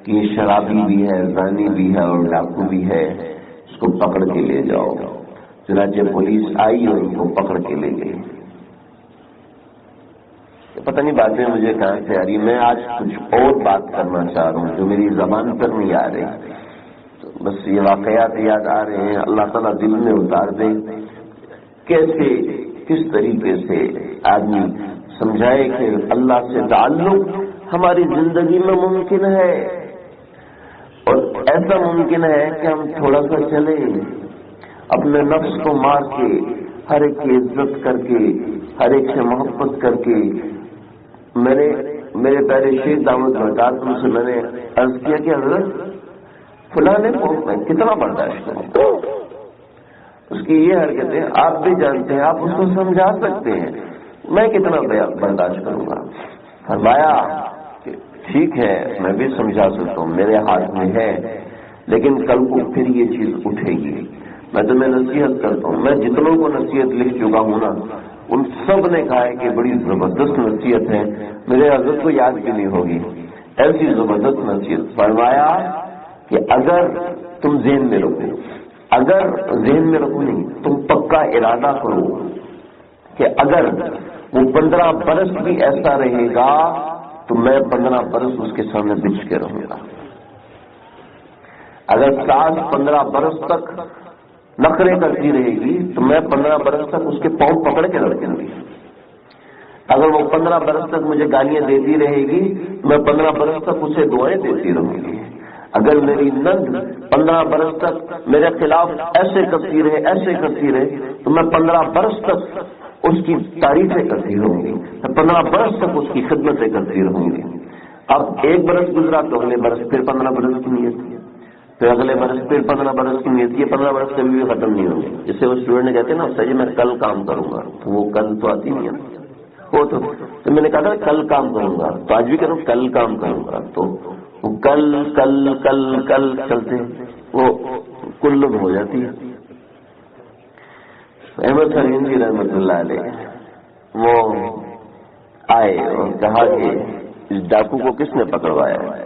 کہ یہ شرابی بھی ہے، زانی بھی ہے اور ڈاکو بھی ہے، اس کو پکڑ کے لے جاؤ۔ چنانچہ پولیس آئی اور ان کو پکڑ کے لے گئی۔ پتہ نہیں باتیں مجھے کہاں سے آ رہی، میں آج کچھ اور بات کرنا چاہ رہا ہوں جو میری زبان پر نہیں آ رہی، بس یہ واقعات یاد آ رہے ہیں، اللہ تعالیٰ دل میں اتار دے کیسے کس طریقے سے آدمی سمجھائے کہ اللہ سے تعلق ہماری زندگی میں ممکن ہے، اور ایسا ممکن ہے کہ ہم تھوڑا سا چلیں، اپنے نفس کو مار کے، ہر ایک کی عزت کر کے، ہر ایک سے محبت کر کے۔ میرے پیارے شیخ دامت برکاتہ سے میں نے عرض کیا کہ حضرت فلاں کو میں کتنا برداشت کروں، اس کی یہ حرکتیں آپ بھی جانتے ہیں، آپ اس کو سمجھا سکتے ہیں، میں کتنا برداشت کروں گا؟ فرمایا کہ ٹھیک ہے میں بھی سمجھا سکتا ہوں، میرے ہاتھ میں ہے، لیکن کل کو پھر یہ چیز اٹھے گی، میں تمہیں نصیحت کرتا ہوں۔ میں جتنوں کو نصیحت لکھ چکا ہوں نا، ان سب نے کہا ہے کہ بڑی زبردست نصیحت ہے، میرے حضرت کو یاد بھی نہیں ہوگی، ایسی زبردست نصیحت۔ فرمایا کہ اگر تم ذہن میں رکھو، اگر ذہن میں رکھو نہیں، تم پکا ارادہ کرو کہ اگر وہ 15 برس بھی ایسا رہے گا تو میں 15 برس اس کے سامنے بچھ کے رہوں گا۔ اگر ساس 15 برس تک نخرے کرتی رہے گی تو میں 15 برس تک اس کے پاؤں پکڑ کے رکھوں گی۔ اگر وہ 15 برس تک مجھے گالیاں دیتی رہے گی میں 15 برس تک اسے دعائیں دیتی رہوں گی۔ اگر میری نند 15 برس تک میرے خلاف ایسے کرتی رہے تو میں 15 برس تک اس کی تعریفیں کرتی رہوں گی، میں 15 برس تک اس کی خدمتیں کرتی رہوں گی۔ اب ایک برس گزرا تو اگلے برس پھر 15 برس کی نیت، پھر اگلے برس پھر 15 برس کی نیت، یہ 15 برس کبھی بھی ختم نہیں ہوگی۔ جسے وہ اسٹوڈنٹ کہتے ہیں نا سر جی میں کل کام کروں گا، تو وہ کل تو آتی نہیں ہے، وہ تو میں نے کہا تھا کل کام کروں گا، تو آج بھی کروں کل کام کروں گا، تو وہ کل کل کل کل چلتے وہ کلب ہو جاتی ہے۔ احمد ہندی رحمت اللہ علیہ وہ آئے اور کہا کہ اس ڈاکو کو کس نے پکڑوایا ہے؟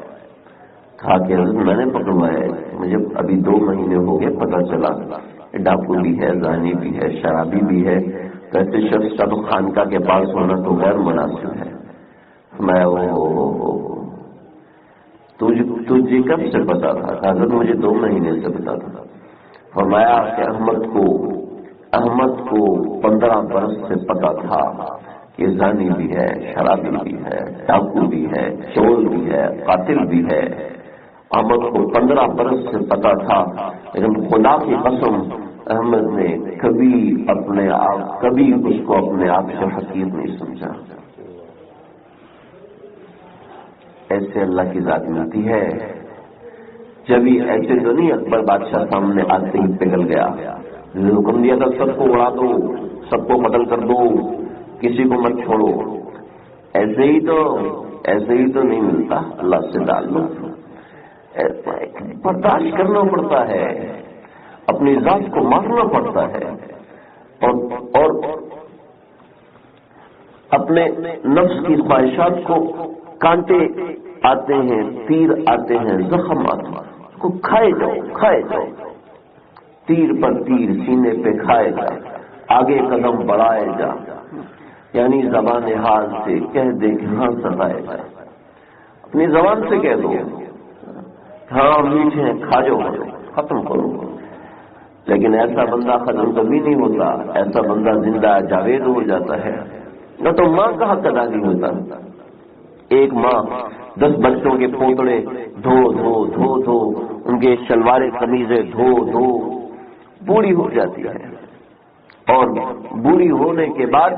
کہا کہ حضرت میں نے پکڑوایا ہے، مجھے ابھی 2 مہینے ہو گئے، پتہ چلا ڈاکو بھی ہے، زانی بھی ہے، شرابی بھی ہے، تو ایسے شخص کا تو خانقاہ کے پاس ہونا تو غیر مناسب ہے۔ میں تجھے کب سے پتا تھا؟ حضرت مجھے 2 مہینے سے پتا تھا۔ فرمایا کہ احمد کو 15 برس سے پتا تھا کہ زانی بھی ہے، شرابی بھی ہے، ڈاکو بھی ہے، چور بھی ہے، قاتل بھی ہے۔ احمد کو 15 برس سے پتا تھا، لیکن خدا کی قسم احمد نے کبھی اس کو اپنے آپ سے حقیر نہیں سمجھا۔ ایسے اللہ کی ذات ملتی ہے۔ جبھی ایسے تو نہیں اکبر بادشاہ سامنے آتے ہی پگھل گیا، حکم دیا تھا سب کو اڑا دو، سب کو قتل کر دو، کسی کو مت چھوڑو۔ ایسے ہی تو نہیں ملتا اللہ سے تعلق، برداشت کرنا پڑتا ہے، اپنی ذات کو مارنا پڑتا ہے، اور اپنے نفس کی خواہشات کو کانٹے آتے ہیں، تیر آتے ہیں، زخم آتے ہیں، اس کو کھائے جاؤ، تیر پر تیر سینے پہ کھائے جا، آگے قدم بڑھائے جا، یعنی زبان حال سے کہہ دے کہ ہاں ستائے جا، اپنی زبان سے کہہ دو ہاں میٹھے ہیں کھا جاؤ، ختم کرو۔ لیکن ایسا بندہ ختم کبھی نہیں ہوتا، ایسا بندہ زندہ جاوید ہو جاتا ہے۔ نہ تو ماں کا حق ادا نہیں ہوتا، ایک ماں 10 بچوں کے پوتڑے دھو دھو دھو دھو، ان کے شلواریں قمیضیں دھو دھو، بوڑھی ہو جاتی ہے، اور بوڑھی ہونے کے بعد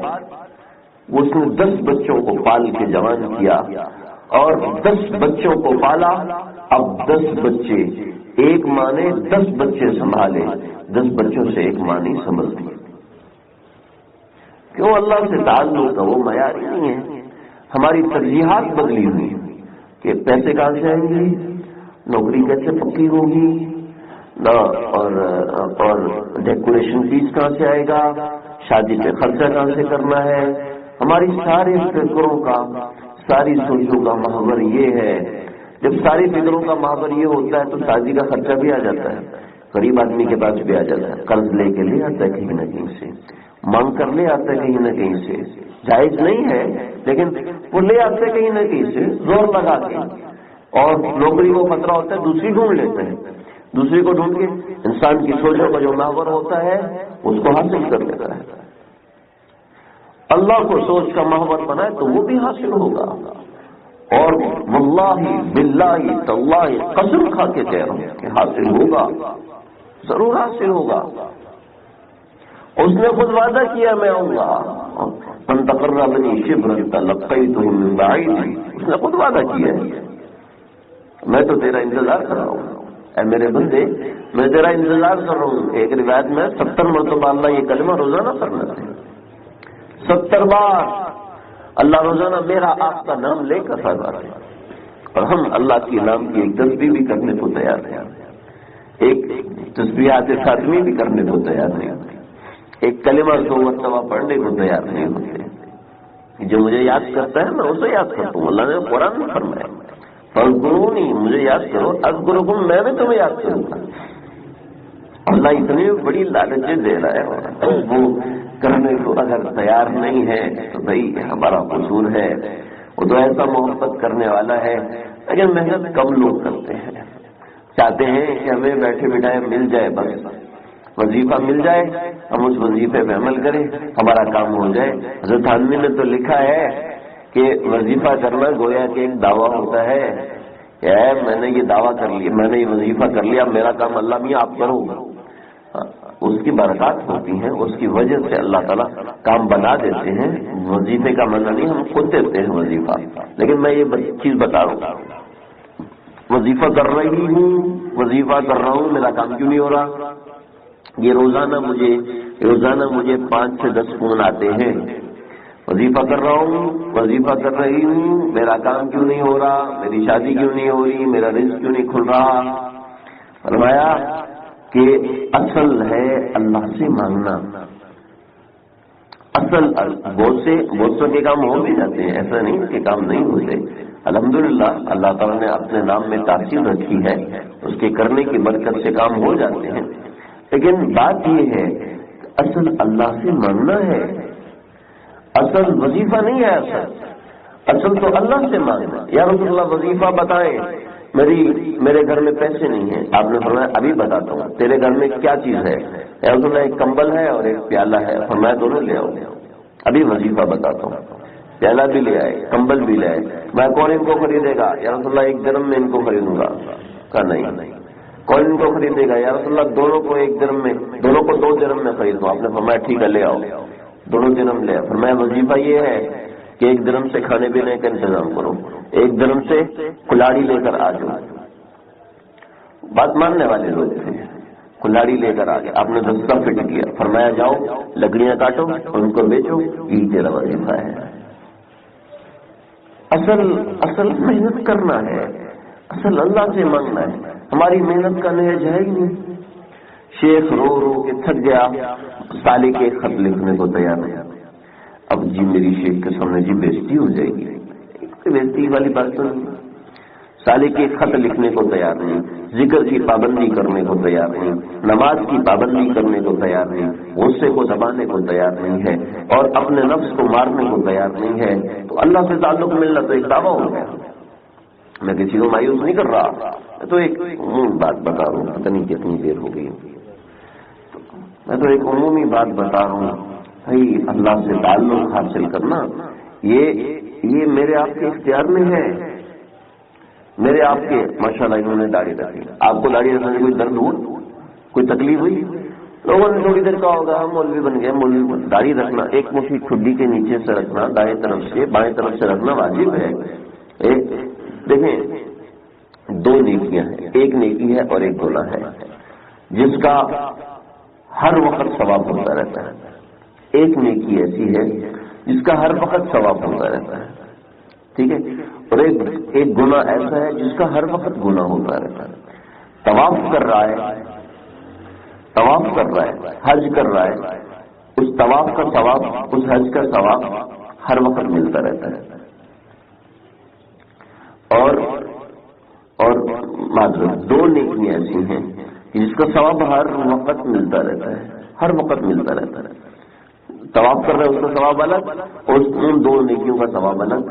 اس نے 10 بچوں کو پال کے جوان کیا، اور 10 بچوں کو پالا، اب 10 بچے، ایک ماں نے 10 بچے سنبھالے، 10 بچوں سے ایک ماں نہیں سنبھلتی۔ کیوں؟ اللہ سے تعلق کا وہ معیار ہی نہیں ہے۔ ہماری ترجیحات بدلی ہوئی کہ پیسے کہاں سے آئیں گے، نوکری کیسے پکی ہوگی، اور ڈیکوریشن فیس کہاں سے آئے گا، شادی پہ خرچہ کہاں سے کرنا ہے۔ ہماری ساری فکروں کا، ساری سوچوں کا محور یہ ہے۔ جب ساری فکروں کا محور یہ ہوتا ہے تو شادی کا خرچہ بھی آ جاتا ہے، غریب آدمی کے پاس بھی آ جاتا ہے، قرض لے کے لے آتا ہے کہیں نہ کہیں سے، مانگ کر لے آتا ہے کہیں نہ کہیں سے، جائز نہیں ہے لیکن وہ لے آتے ہیں کہیں نہ کہیں سے زور لگا کے، اور نوکری کو خطرہ ہوتا ہے دوسری ڈھونڈ لیتے ہیں، دوسری کو ڈھونڈ کے انسان کی سوچوں کا جو محور ہوتا ہے اس کو حاصل کر لیتا ہے۔ اللہ کو سوچ کا محور بنائے تو وہ بھی حاصل ہوگا، اور واللہ باللہ تاللہ قسم کھا کے کہہ رہا ہوں کہ حاصل ہوگا، ضرور حاصل ہوگا۔ اس نے خود وعدہ کیا میں آؤں گا، من تقربنی شبرا لقیتہ من بعید، اس نے خود وعدہ کیا ہے، میں تو تیرا انتظار کر رہا ہوں اے میرے بندے، میں تیرا انتظار کر رہا ہوں۔ ایک روایت میں 70 مرتبہ اللہ یہ کلمہ روزانہ پڑھنا ہے، 70 بار اللہ روزانہ میرا آپ کا نام لے کر فرماتا ہے، اور ہم اللہ کے نام کی ایک تسبیح بھی کرنے کو تیار ہیں، ایک تسبیحات خاتمی بھی کرنے کو تیار نہیں ہوتے، ایک کلمہ 100 مرتبہ پڑھنے کو تیار نہیں ہوتے۔ جو مجھے یاد کرتا ہے میں اسے یاد کرتا ہوں، اللہ نے قرآن میں فرمایا فاذکرونی، مجھے یاد کرو، اذکرکم، میں بھی تمہیں یاد کروں گا۔ اللہ اتنی بڑی لالچیں دے رہا ہے، وہ کرنے کو اگر تیار نہیں ہے تو بھائی ہمارا قصور ہے. وہ تو ایسا محبت کرنے والا ہے، لیکن محنت کم لوگ کرتے ہیں. چاہتے ہیں کہ ہمیں بیٹھے بٹھائے مل جائے، بس وظیفہ مل جائے، ہم اس وظیفے پہ عمل کریں، ہمارا کام ہو جائے. حضرت تھانوی نے تو لکھا ہے کہ وظیفہ کرنا گویا کہ ایک دعویٰ ہوتا ہے کہ میں نے یہ دعویٰ کر لیا، میں نے یہ وظیفہ کر لیا، میرا کام اللہ میاں آپ کرو. اس کی برکات ہوتی ہیں، اس کی وجہ سے اللہ تعالیٰ کام بنا دیتے ہیں. وظیفے کا منع نہیں، ہم خود دیتے ہیں وظیفہ. لیکن میں یہ چیز بتا رہا ہوں، وظیفہ کر رہی ہوں، وظیفہ کر رہا ہوں، میرا کام کیوں نہیں ہو رہا؟ یہ روزانہ مجھے 5 سے 10 فون آتے ہیں. وظیفہ کر رہا ہوں، وظیفہ کر رہی ہوں، میرا کام کیوں نہیں ہو رہا؟ میری شادی کیوں نہیں ہو رہی؟ میرا رزق کیوں نہیں کھل رہا؟ فرمایا کہ اصل ہے اللہ سے مانگنا. اصل بہت سے کے کام ہو بھی جاتے ہیں، ایسا نہیں کہ کام نہیں ہوتے. الحمدللہ اللہ تعالیٰ نے اپنے نام میں تاثیر رکھی ہے، اس کے کرنے کی برکت سے کام ہو جاتے ہیں. لیکن بات یہ ہے کہ اصل اللہ سے مانگنا ہے، اصل وظیفہ نہیں ہے. اصل تو اللہ سے مانگنا. یا رسول اللہ وظیفہ بتائیں، میرے گھر میں پیسے نہیں ہیں. آپ نے فرمایا ابھی بتاتا ہوں. تیرے گھر میں کیا چیز ہے؟ یا رسول اللہ ایک کمبل ہے اور ایک پیالہ ہے. فرمایا دونوں لے آؤ. ابھی وظیفہ بتاتا ہوں. پیالہ بھی لے آئے، کمبل بھی لے آئے. میں کون ان کو خریدے گا؟ یا رسول اللہ 1 درہم میں ان کو خریدوں گا. کہا نہیں. کون ان کو خریدے گا؟ یا رسول اللہ دونوں کو 1 درہم میں، دونوں کو 2 درہم میں خریدوں. آپ نے فرمایا ٹھیک ہے لے آؤ. دونوں درہم لے آؤ. فرمایا وظیفہ یہ ہے کہ 1 درہم سے کھانے پینے کا انتظام کرو، 1 درہم سے کلاڑی لے کر آ جاؤ. بات ماننے والے لوگ تھے. کلاڑی لے کر آ گئے. آپ نے دستہ فٹ کیا. فرمایا جاؤ لکڑیاں کاٹو اور ان کو بیچو، یہی تیرا وظیفہ ہے. اصل محنت کرنا ہے، اصل اللہ سے مانگنا ہے. ہماری محنت کا نہج ہے ہی نہیں. شیخ رو رو کے تھک گیا، سالے کے خط لکھنے کو تیار نہیں. اب جی میری شیخ کے سامنے جی بےزتی ہو جائے گی. بےزتی والی بات تو نہیں. سالے کے خط لکھنے کو تیار نہیں، ذکر کی پابندی کرنے کو تیار نہیں، نماز کی پابندی کرنے کو تیار نہیں، غصے کو دبانے کو تیار نہیں ہے، اور اپنے نفس کو مارنے کو تیار نہیں ہے. تو اللہ سے تعلق ملنا تو ایک دعویٰ ہو گیا. میں کسی کو مایوس نہیں کر رہا، میں تو ایک عمومی بات بتا رہا ہوں. پتہ نہیں کتنی دیر ہو گئی. میں تو ایک عمومی بات بتا رہا ہوں. بھائی اللہ سے تعلق حاصل کرنا یہ میرے آپ کے اختیار میں ہے. میرے آپ کے ماشاءاللہ انہوں نے داڑھی رکھی. آپ کو داڑھی رکھنے سے کوئی درد ہوا؟ کوئی تکلیف ہوئی؟ لوگوں نے تھوڑی دیر کہا ہوگا ہم مولوی بن گئے. مولوی داڑھی رکھنا ایک مٹھی ٹھڈی کے نیچے سے رکھنا، دائیں طرف سے بائیں طرف سے رکھنا واجب ہے. دیکھیں 2 نیکیاں ہیں، ایک نیکی ہے اور ایک گناہ ہے جس کا ہر وقت ثواب ہوتا رہتا ہے. ایک نیکی ایسی ہے جس کا ہر وقت ثواب ہوتا رہتا ہے، ٹھیک ہے، اور ایک گناہ ایسا ہے جس کا ہر وقت گناہ ہوتا رہتا ہے. طواف کر رہا ہے، حج کر رہا ہے، اس طواف کا ثواب، اس حج کا ثواب ہر وقت ملتا رہتا ہے. اور معذرت 2 نیکیاں ایسی ہیں کہ جس کا ثواب ہر وقت ملتا رہتا ہے، ہر وقت ملتا رہتا ہے. طواف کر رہا ہے اس کا ثواب الگ، اور ان 2 نیکیوں کا ثواب الگ.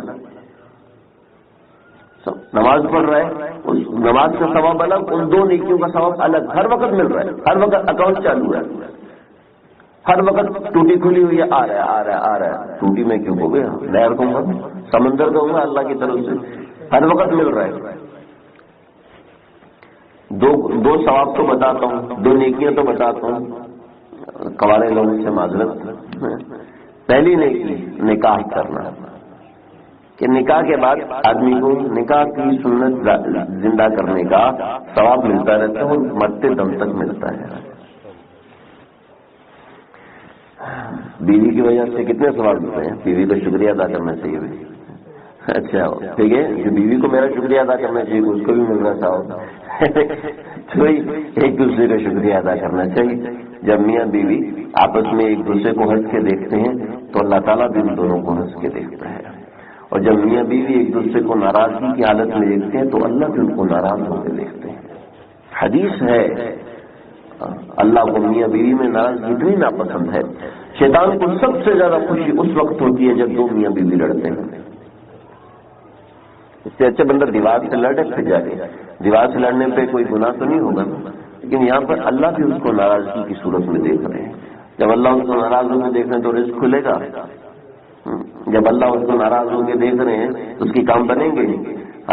نماز پڑھ رہا ہے، اس نماز کا ثواب الگ، ان 2 نیکیوں کا ثواب الگ. ہر وقت مل رہا ہے، ہر وقت اکاؤنٹ چالو ہے، ہر وقت ٹوٹی کھلی ہوئی ہے، آ رہا ہے. ٹوٹی میں کیوں ہو گیا؟ نہر کہوں گا، سمندر کہوں گا، اللہ کی طرف سے ہر وقت مل رہا ہے. 2 ثواب تو بتاتا ہوں، 2 نیکیاں تو بتاتا ہوں. کوارے لوگوں سے معذرت. پہلی نیکی نکاح کرنا، کہ نکاح کے بعد آدمی کو نکاح کی سنت زندہ کرنے کا ثواب ملتا رہتا ہے اور مرتے دم تک ملتا ہے. بیوی کی وجہ سے کتنے ثواب ملتے ہیں؟ بیوی کا شکریہ ادا کرنا چاہیے. اچھا ٹھیک ہے، جو بیوی کو میرا شکریہ ادا کرنا چاہیے اس کو بھی مل رہا تھا. تو ایک دوسرے کا شکریہ ادا کرنا چاہیے. جب میاں بیوی آپس میں ایک دوسرے کو ہنس کے دیکھتے ہیں تو اللہ تعالیٰ بھی ان دونوں کو ہنس کے دیکھتا ہے. اور جب میاں بیوی ایک دوسرے کو ناراضگی کی حالت میں دیکھتے ہیں تو اللہ بھی ان کو ناراض ہو کے دیکھتے ہیں. حدیث ہے اللہ کو میاں بیوی میں ناراضگی اتنی ناپسند ہے. شیطان کو سب سے زیادہ خوشی اس وقت ہوتی ہے جب دو میاں بیوی لڑتے ہیں. اس سے اچھا بندہ دیوار سے لڑے پھر جائے. دیوار سے لڑنے پہ کوئی گناہ تو نہیں ہوگا، لیکن یہاں پر اللہ بھی اس کو ناراضگی کی صورت میں دیکھ رہے ہیں. جب اللہ اس کو ناراض ہو کے دیکھ رہے ہیں تو رزق کھلے گا. جب اللہ اس کو ناراض ہو کے دیکھ رہے ہیں تو اس کے کام بنیں گے.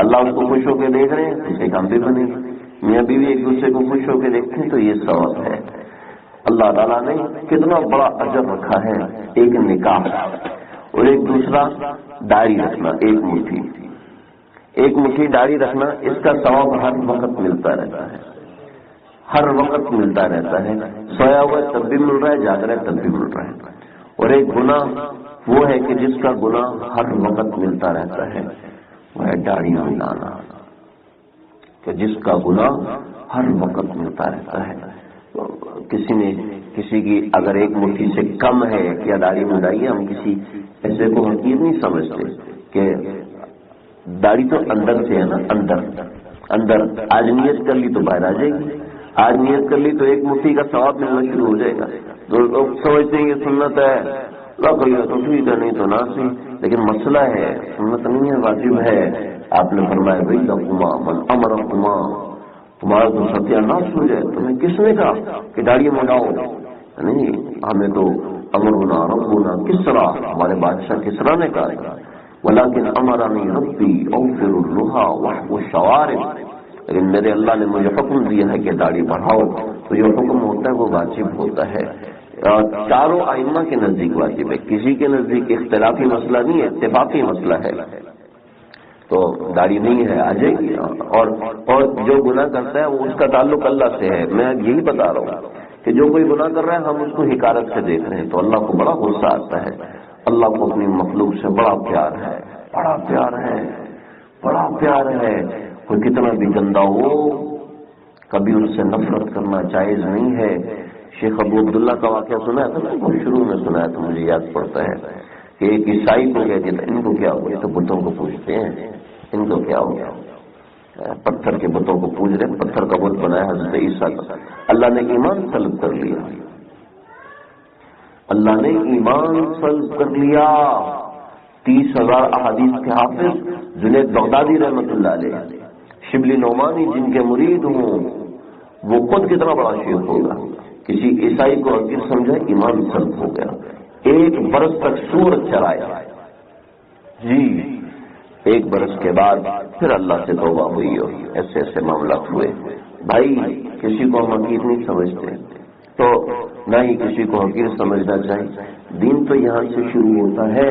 اللہ اس کو خوش ہو کے دیکھ رہے ہیں تو اس کے کام بھی بنے گے. میاں بیوی ایک دوسرے کو خوش ہو کے دیکھتے ہیں تو یہ ثواب ہے. اللہ تعالیٰ نے کتنا بڑا اجر رکھا ہے ایک نکاح اور ایک دوسرا داڑھی رکھنا. ایک مٹھی داڑھی رکھنا، اس کا ثواب ہر وقت ملتا رہتا ہے، ہر وقت ملتا رہتا ہے. سویا ہوا تب بھی مل رہا ہے، جاگ رہا ہے تب بھی مل رہا ہے. اور ایک گناہ وہ ہے کہ جس کا گناہ ہر وقت ملتا رہتا ہے، وہ ہے داڑھی منڈانا، کہ جس کا گناہ ہر وقت ملتا رہتا ہے. کسی کی اگر ایک مٹھی سے کم ہے کیا داڑھی منڈائی ہے. ہم کسی ایسے کو حقیر نہیں سمجھتے کہ داڑھی تو اندر سے ہے نا، اندر. آج نیت کر لی تو باہر آ جائے گی. آج نیت کر لی تو ایک مٹھی کا ثواب ملنا شروع ہو جائے گا. تو لوگ سمجھتے ہیں یہ سنت ہے، تو ٹھیک ہے، نہیں تو نہ صحیح. لیکن مسئلہ ہے سنت نہیں ہے، واجب ہے. آپ نے فرمایا بھائی لکما من امرکما، تمہارا تو ستیہ ناش ہو جائے. تمہیں کس نے کہا کہ داڑھی منڈاؤ؟ نہیں، ہمیں تو امرنا ربنا کسرا، ہمارے بادشاہ کسرا نے کہا. ولیکن امرنی ربی اوفر الرحا واحفظ الشوارب، لیکن میرے اللہ نے مجھے حکم دیا ہے کہ داڑھی بڑھاؤ. تو جو حکم ہوتا ہے وہ واجب ہوتا ہے. چاروں ائمہ کے نزدیک واجب ہے، کسی کے نزدیک اختلافی مسئلہ نہیں ہے، اتفاقی مسئلہ ہے. تو داڑھی نہیں ہے، آ جائے گی. اور جو گناہ کرتا ہے وہ اس کا تعلق اللہ سے ہے. میں یہی بتا رہا ہوں کہ جو کوئی گناہ کر رہا ہے ہم اس کو حقارت سے دیکھ رہے ہیں تو اللہ کو بڑا غصہ آتا ہے. اللہ کو اپنی مخلوق سے بڑا پیار ہے، بڑا پیار ہے، بڑا پیار ہے. کوئی کتنا بھی گندا ہو کبھی اس سے نفرت کرنا جائز نہیں ہے. شیخ ابو عبداللہ کا واقعہ سنا تھا نا، شروع میں سنا تو مجھے یاد پڑتا ہے کہ ایک عیسائی کو کہتے تھے ان کو کیا ہو گیا، تو بتوں کو پوچھتے ہیں ان کو کیا ہو گیا. پتھر کے بتوں کو پوج رہے، پتھر کا بت بنایا حضرت عیسیٰ کا. اللہ نے ایمان طلب کر لیا، اللہ نے ایمان طلب کر لیا. 30,000 احادیث کے حافظ جنید بغدادی رحمۃ اللہ علیہ، شبلی نعمانی جن کے مرید ہوں، وہ خود کتنا بڑا شیخ ہوگا. کسی عیسائی کو حقیر سمجھا، ایمان طلب ہو گیا. 1 برس تک سورج چرایا جی. 1 برس کے بعد پھر اللہ سے توبہ ہوئی اور ایسے ایسے معاملات ہوئے. بھائی کسی کو ہم حقیر نہیں سمجھتے، تو نہ ہی کسی کو حقیر سمجھنا چاہیے. دین تو یہاں سے شروع ہوتا ہے،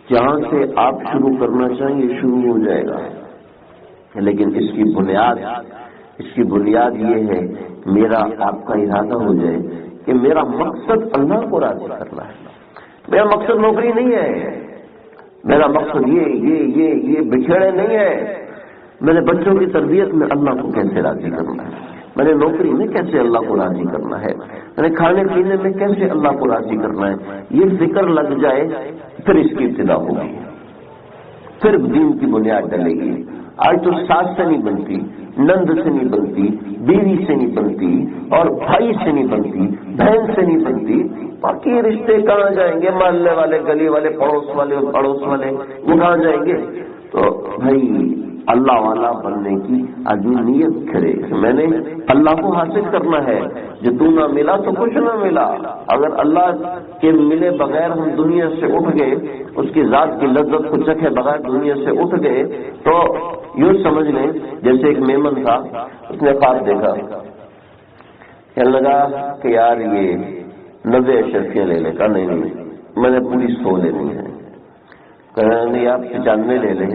جہاں سے آپ شروع کرنا چاہیں یہ شروع ہو جائے گا. لیکن اس کی بنیاد یہ ہے میرا آپ کا ارادہ ہو جائے کہ میرا مقصد اللہ کو راضی کرنا ہے. میرا مقصد نوکری نہیں ہے، میرا مقصد یہ بچھڑے نہیں ہے. میں نے بچوں کی تربیت میں اللہ کو کیسے راضی کرنا ہے، میں نے نوکری میں کیسے اللہ کو راضی کرنا ہے، میں نے کھانے پینے میں کیسے اللہ کو راضی کرنا ہے. یہ فکر لگ جائے پھر اس کی ابتدا ہوگی، پھر دین کی بنیاد ڈلے گی. آج تو ساس سے نہیں بنتی، نند سے نہیں بنتی، بیوی سے نہیں بنتی، اور بھائی سے نہیں بنتی، بہن سے نہیں بنتی. باقی رشتے کہاں جائیں گے؟ محلے والے، گلی والے، پڑوس والے وہ کہاں جائیں گے؟ تو بھائی اللہ والا بننے کی آدمی نیت کرے. میں نے اللہ کو حاصل کرنا ہے. جو تو نہ ملا تو کچھ نہ ملا. اگر اللہ کے ملے بغیر ہم دنیا سے اٹھ گئے، اس کی ذات کی لذت کو چکھے بغیر دنیا سے اٹھ گئے، تو یوں سمجھ لیں جیسے ایک میمن تھا، اس نے خواب دیکھا، کہنے لگا کہ یار یہ 90 اشرفیاں لے لے. کہا نہیں میں نے پوری 100 لینی ہے. کہا نہیں آپ 95 لے لیں.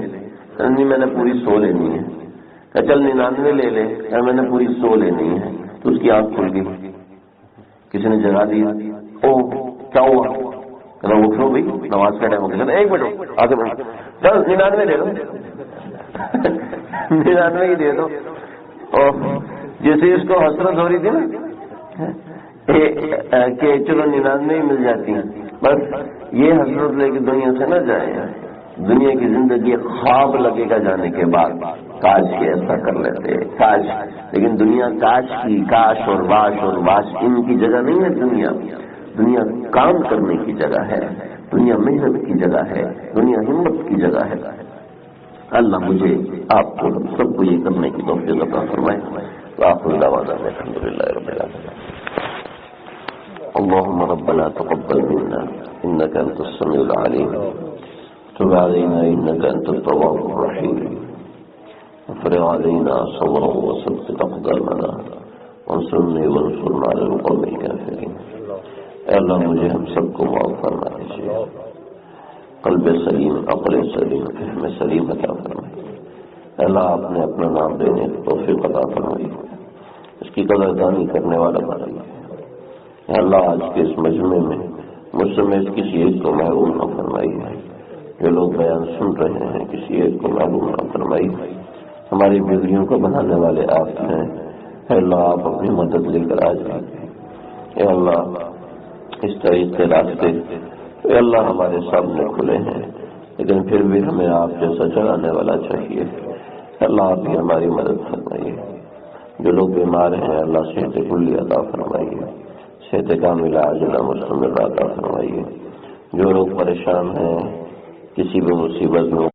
نہیں میں نے پوری 100 لینی ہے. کہ چل 99 لے لے. کہ میں نے پوری 100 لینی ہے. تو اس کی آنکھ کھل گئی، کسی نے جگا دیا. او کیا ہوا؟ کہ اٹھو بھائی نماز کا ٹائم ہو گیا. 1 منٹ آگے بڑھ، چل 99 دے دو. 99 ہی دے دو. جیسے اس کو حسرت ہو رہی تھی نا کہ چلو 99 ہی مل جاتی ہیں، بس یہ حسرت لے کے دنیا سے نہ جائیں. دنیا کی زندگی خواب لگے گا جانے کے بعد. کاش کے ایسا کر لیتے، کاش. لیکن دنیا کاش کی، کاش اور واش ان کی جگہ نہیں ہے. دنیا کام کرنے کی جگہ ہے، دنیا محنت کی جگہ ہے، دنیا ہمت کی جگہ ہے. اللہ مجھے آپ کو سب کو یہ کرنے کی توفیق عطا فرمائے. وآخر دعوانا الحمدللہ رب العالمین. اللهم ربنا تقبل منا إنك أنت السميع العليم تب علينا إنك أنت التواب الرحيم افرغ علينا صبرا وثبت أقدامنا وانصرني وانصرنا على القوم الكافرين. اے اللہ مجھے ہم سب کو معاف فرما دیجیے، قلب سلیم، عقل سلیم، فہم سلیم عطا فرمائے. اے اللہ آپ نے اپنا نام دینے کی توفیق عطا فرمائی، اس کی قدردانی کرنے والا بنائیے. اے اللہ آج کے اس مجمع میں مجھ سے میں کسی ایک کو محروم نہ فرمائیے. جو لوگ بیان سن رہے ہیں کسی ایک کو محروم نہ فرمائیے. ہماری بگڑیوں کو بنانے والے آپ ہیں. اے اللہ آپ اپنی مدد لے کر آ جائیے. اے اللہ اس طرح کے راستے اے اللہ ہمارے سامنے کھلے ہیں، لیکن پھر بھی ہمیں آپ جیسا چلانے والا چاہیے. اللہ آپ ہی ہماری مدد فرمائیے. جو لوگ بیمار ہیں اللہ صحت کلی عطا فرمائیے، صحت کاملہ عاجلہ مستمرہ عطا فرمائیے. جو لوگ پریشان ہیں کسی بھی مصیبت میں